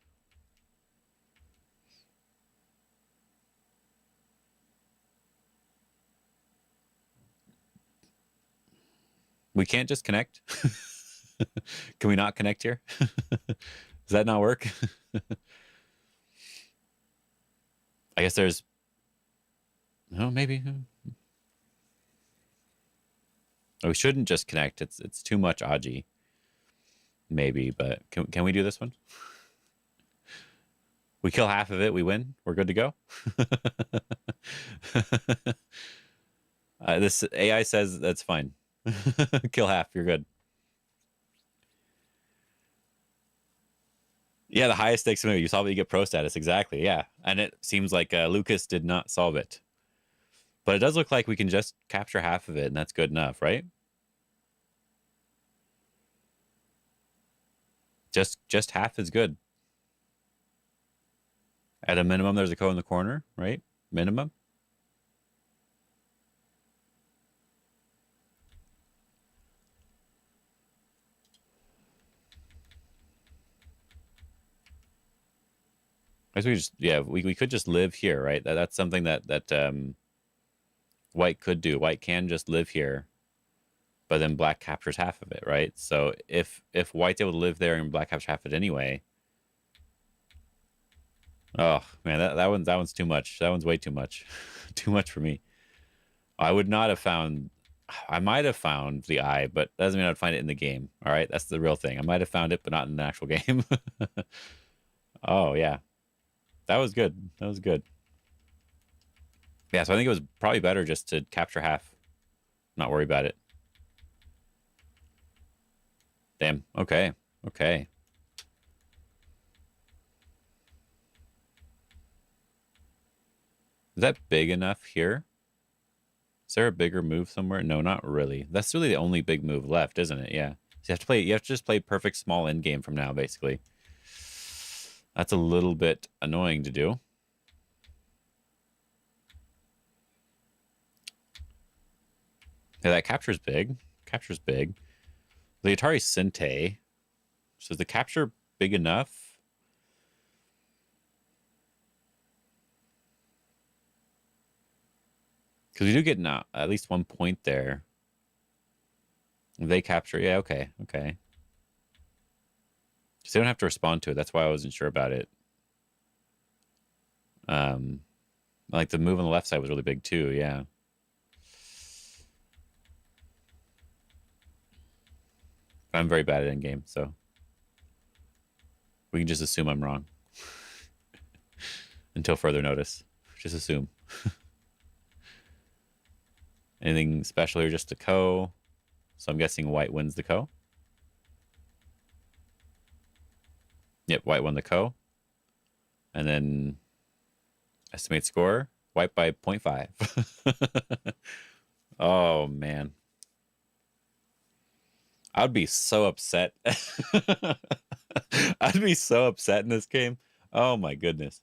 We can't just connect? Can we not connect here? Does that not work? I guess there's... Oh, maybe. Oh, we shouldn't just connect. It's too much Aji. Maybe, but can we do this one? We kill half of it, we win. We're good to go. This AI says that's fine. Kill half, you're good. Yeah, the highest stakes move. You solve it, you get pro status. Exactly, yeah. And it seems like Lucas did not solve it. But it does look like we can just capture half of it, and that's good enough, right? Just half is good. At a minimum, there's a Ko in the corner, right? Minimum. I guess we just, yeah, we could just live here, right? That's something that white could do. White can just live here, but then black captures half of it, right? So if white's able to live there and black captures half of it anyway, oh man, that one's too much. That one's way too much, too much for me. I would not have found. I might have found the eye, but that doesn't mean I'd find it in the game. All right, that's the real thing. I might have found it, but not in the actual game. Oh yeah, that was good. That was good. Yeah, so I think it was probably better just to capture half, not worry about it. Damn. Okay. Okay. Is that big enough here? Is there a bigger move somewhere? No, not really. That's really the only big move left, isn't it? Yeah. So you have to just play perfect small end game from now, basically. That's a little bit annoying to do. Yeah, that capture's big. Capture's big. The Atari Sente. So is the capture big enough? Because we do get at least 1 point there. They capture. Yeah, okay. Okay. So they don't have to respond to it. That's why I wasn't sure about it. Like the move on the left side was really big too. Yeah. I'm very bad at endgame, so we can just assume I'm wrong until further notice. Just assume. Anything special here? Just a Ko. So I'm guessing white wins the Ko. Yep, white won the Ko. And then estimate score. White by 0.5. Oh, man. I'd be so upset. I'd be so upset in this game. Oh my goodness.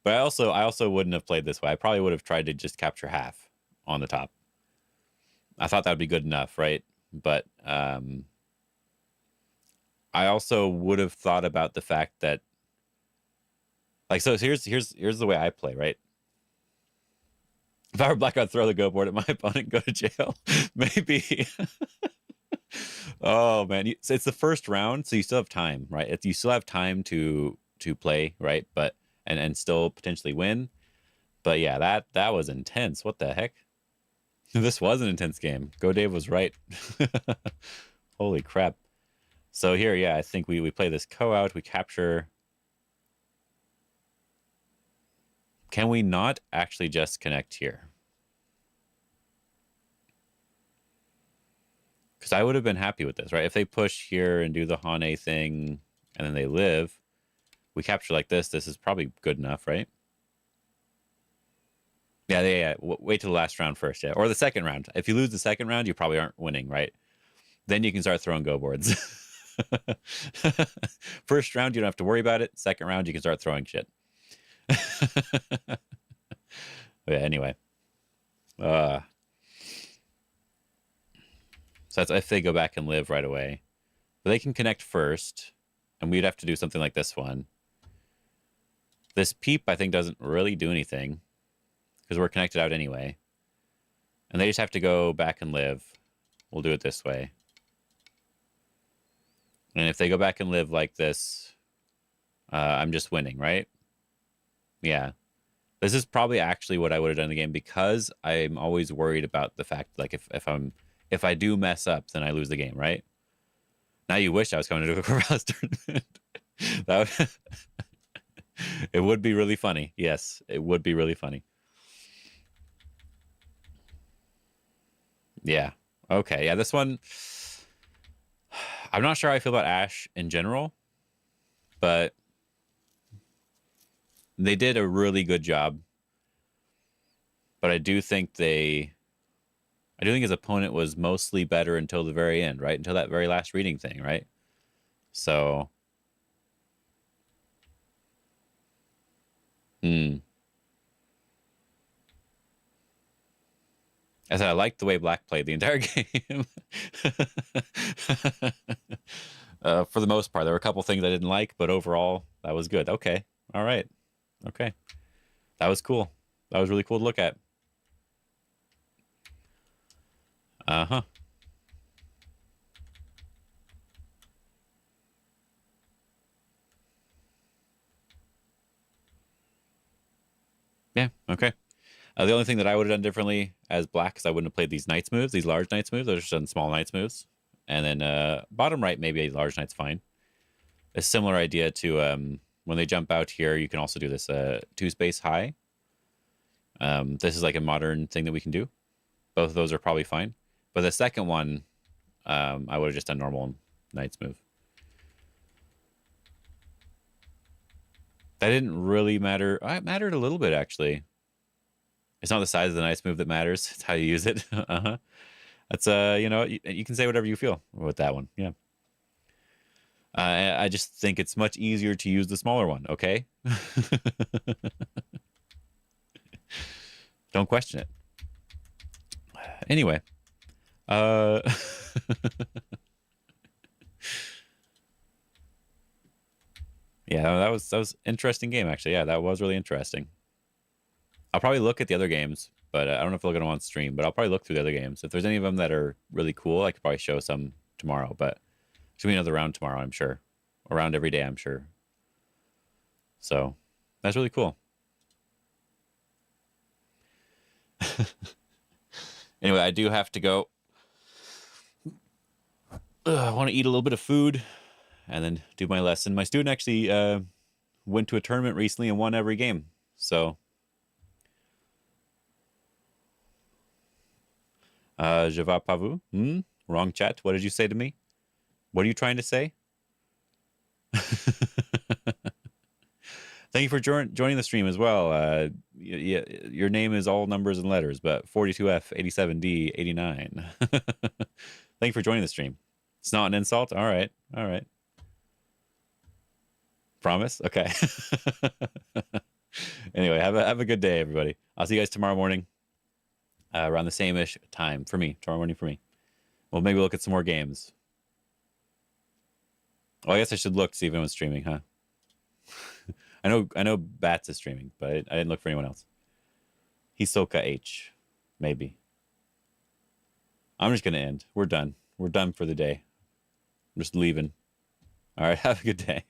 But I also wouldn't have played this way. I probably would have tried to just capture half on the top. I thought that would be good enough, right? But I also would have thought about the fact that, like, so here's the way I play, right? If I were black, I'd throw the go board at my opponent and go to jail. Maybe. Oh man, it's the first round, so you still have time, right? You still have time to play, right? But and still potentially win. But yeah, that was intense. What the heck? This was an intense game. Go Dave was right. Holy crap. So here, yeah, I think we play this Ko out. We capture. Can we not actually just connect here? Because I would have been happy with this, right? If they push here and do the Hane thing and then they live, we capture like this. This is probably good enough, right? Yeah. Wait till the last round first, yeah. Or the second round. If you lose the second round, you probably aren't winning, right? Then you can start throwing go boards. First round, you don't have to worry about it. Second round, you can start throwing shit. Yeah, anyway. So that's if they go back and live right away. But they can connect first, and we'd have to do something like this one. This peep, I think, doesn't really do anything because we're connected out anyway. And they just have to go back and live. We'll do it this way. And if they go back and live like this, I'm just winning, right? Yeah. This is probably actually what I would have done in the game because I'm always worried about the fact, like, if I do mess up, then I lose the game, right? Now you wish I was coming to a Corvallis tournament. It would be really funny. Yes, it would be really funny. Yeah. Okay. Yeah, this one, I'm not sure how I feel about Ash in general, but they did a really good job But I do think his opponent was mostly better until the very end, right? Until that very last reading thing, right? So, hmm. I said I liked the way Black played the entire game. For the most part, there were a couple things I didn't like, but overall, that was good. Okay, all right, okay, that was cool. That was really cool to look at. Uh-huh. Yeah. Okay. The only thing that I would have done differently as Black is I wouldn't have played these Knights moves, these large Knights moves. I would have just done small Knights moves, and then bottom right maybe a large Knight's fine. A similar idea to when they jump out here, you can also do this 2-space high. This is like a modern thing that we can do. Both of those are probably fine. But the second one, I would have just done normal Knight's move. That didn't really matter. It mattered a little bit, actually. It's not the size of the Knight's move that matters. It's how you use it. Uh-huh. That's, you can say whatever you feel with that one. Yeah. I just think it's much easier to use the smaller one, okay? Don't question it. Anyway. Yeah, that was interesting game, actually. Yeah, that was really interesting. I'll probably look at the other games, but I don't know if I'll get them on stream, but I'll probably look through the other games. If there's any of them that are really cool, I could probably show some tomorrow, but should be another round tomorrow, I'm sure. Around every day, I'm sure. So that's really cool. Anyway, I do have to go. I want to eat a little bit of food and then do my lesson. My student actually went to a tournament recently and won every game. So, je vais pas vous? Wrong chat. What did you say to me? What are you trying to say? Thank you for joining the stream as well. Your name is all numbers and letters, but 42F, 87D, 89. Thank you for joining the stream. It's not an insult? All right. All right. Promise? Okay. Anyway, have a good day, everybody. I'll see you guys tomorrow morning around the same-ish time for me. Tomorrow morning for me. Well, maybe look at some more games. Well, I guess I should look to see if anyone's streaming, huh? I know Bats is streaming, but I didn't look for anyone else. Hisoka H. Maybe. I'm just going to end. We're done. We're done for the day. I'm just leaving. All right. Have a good day.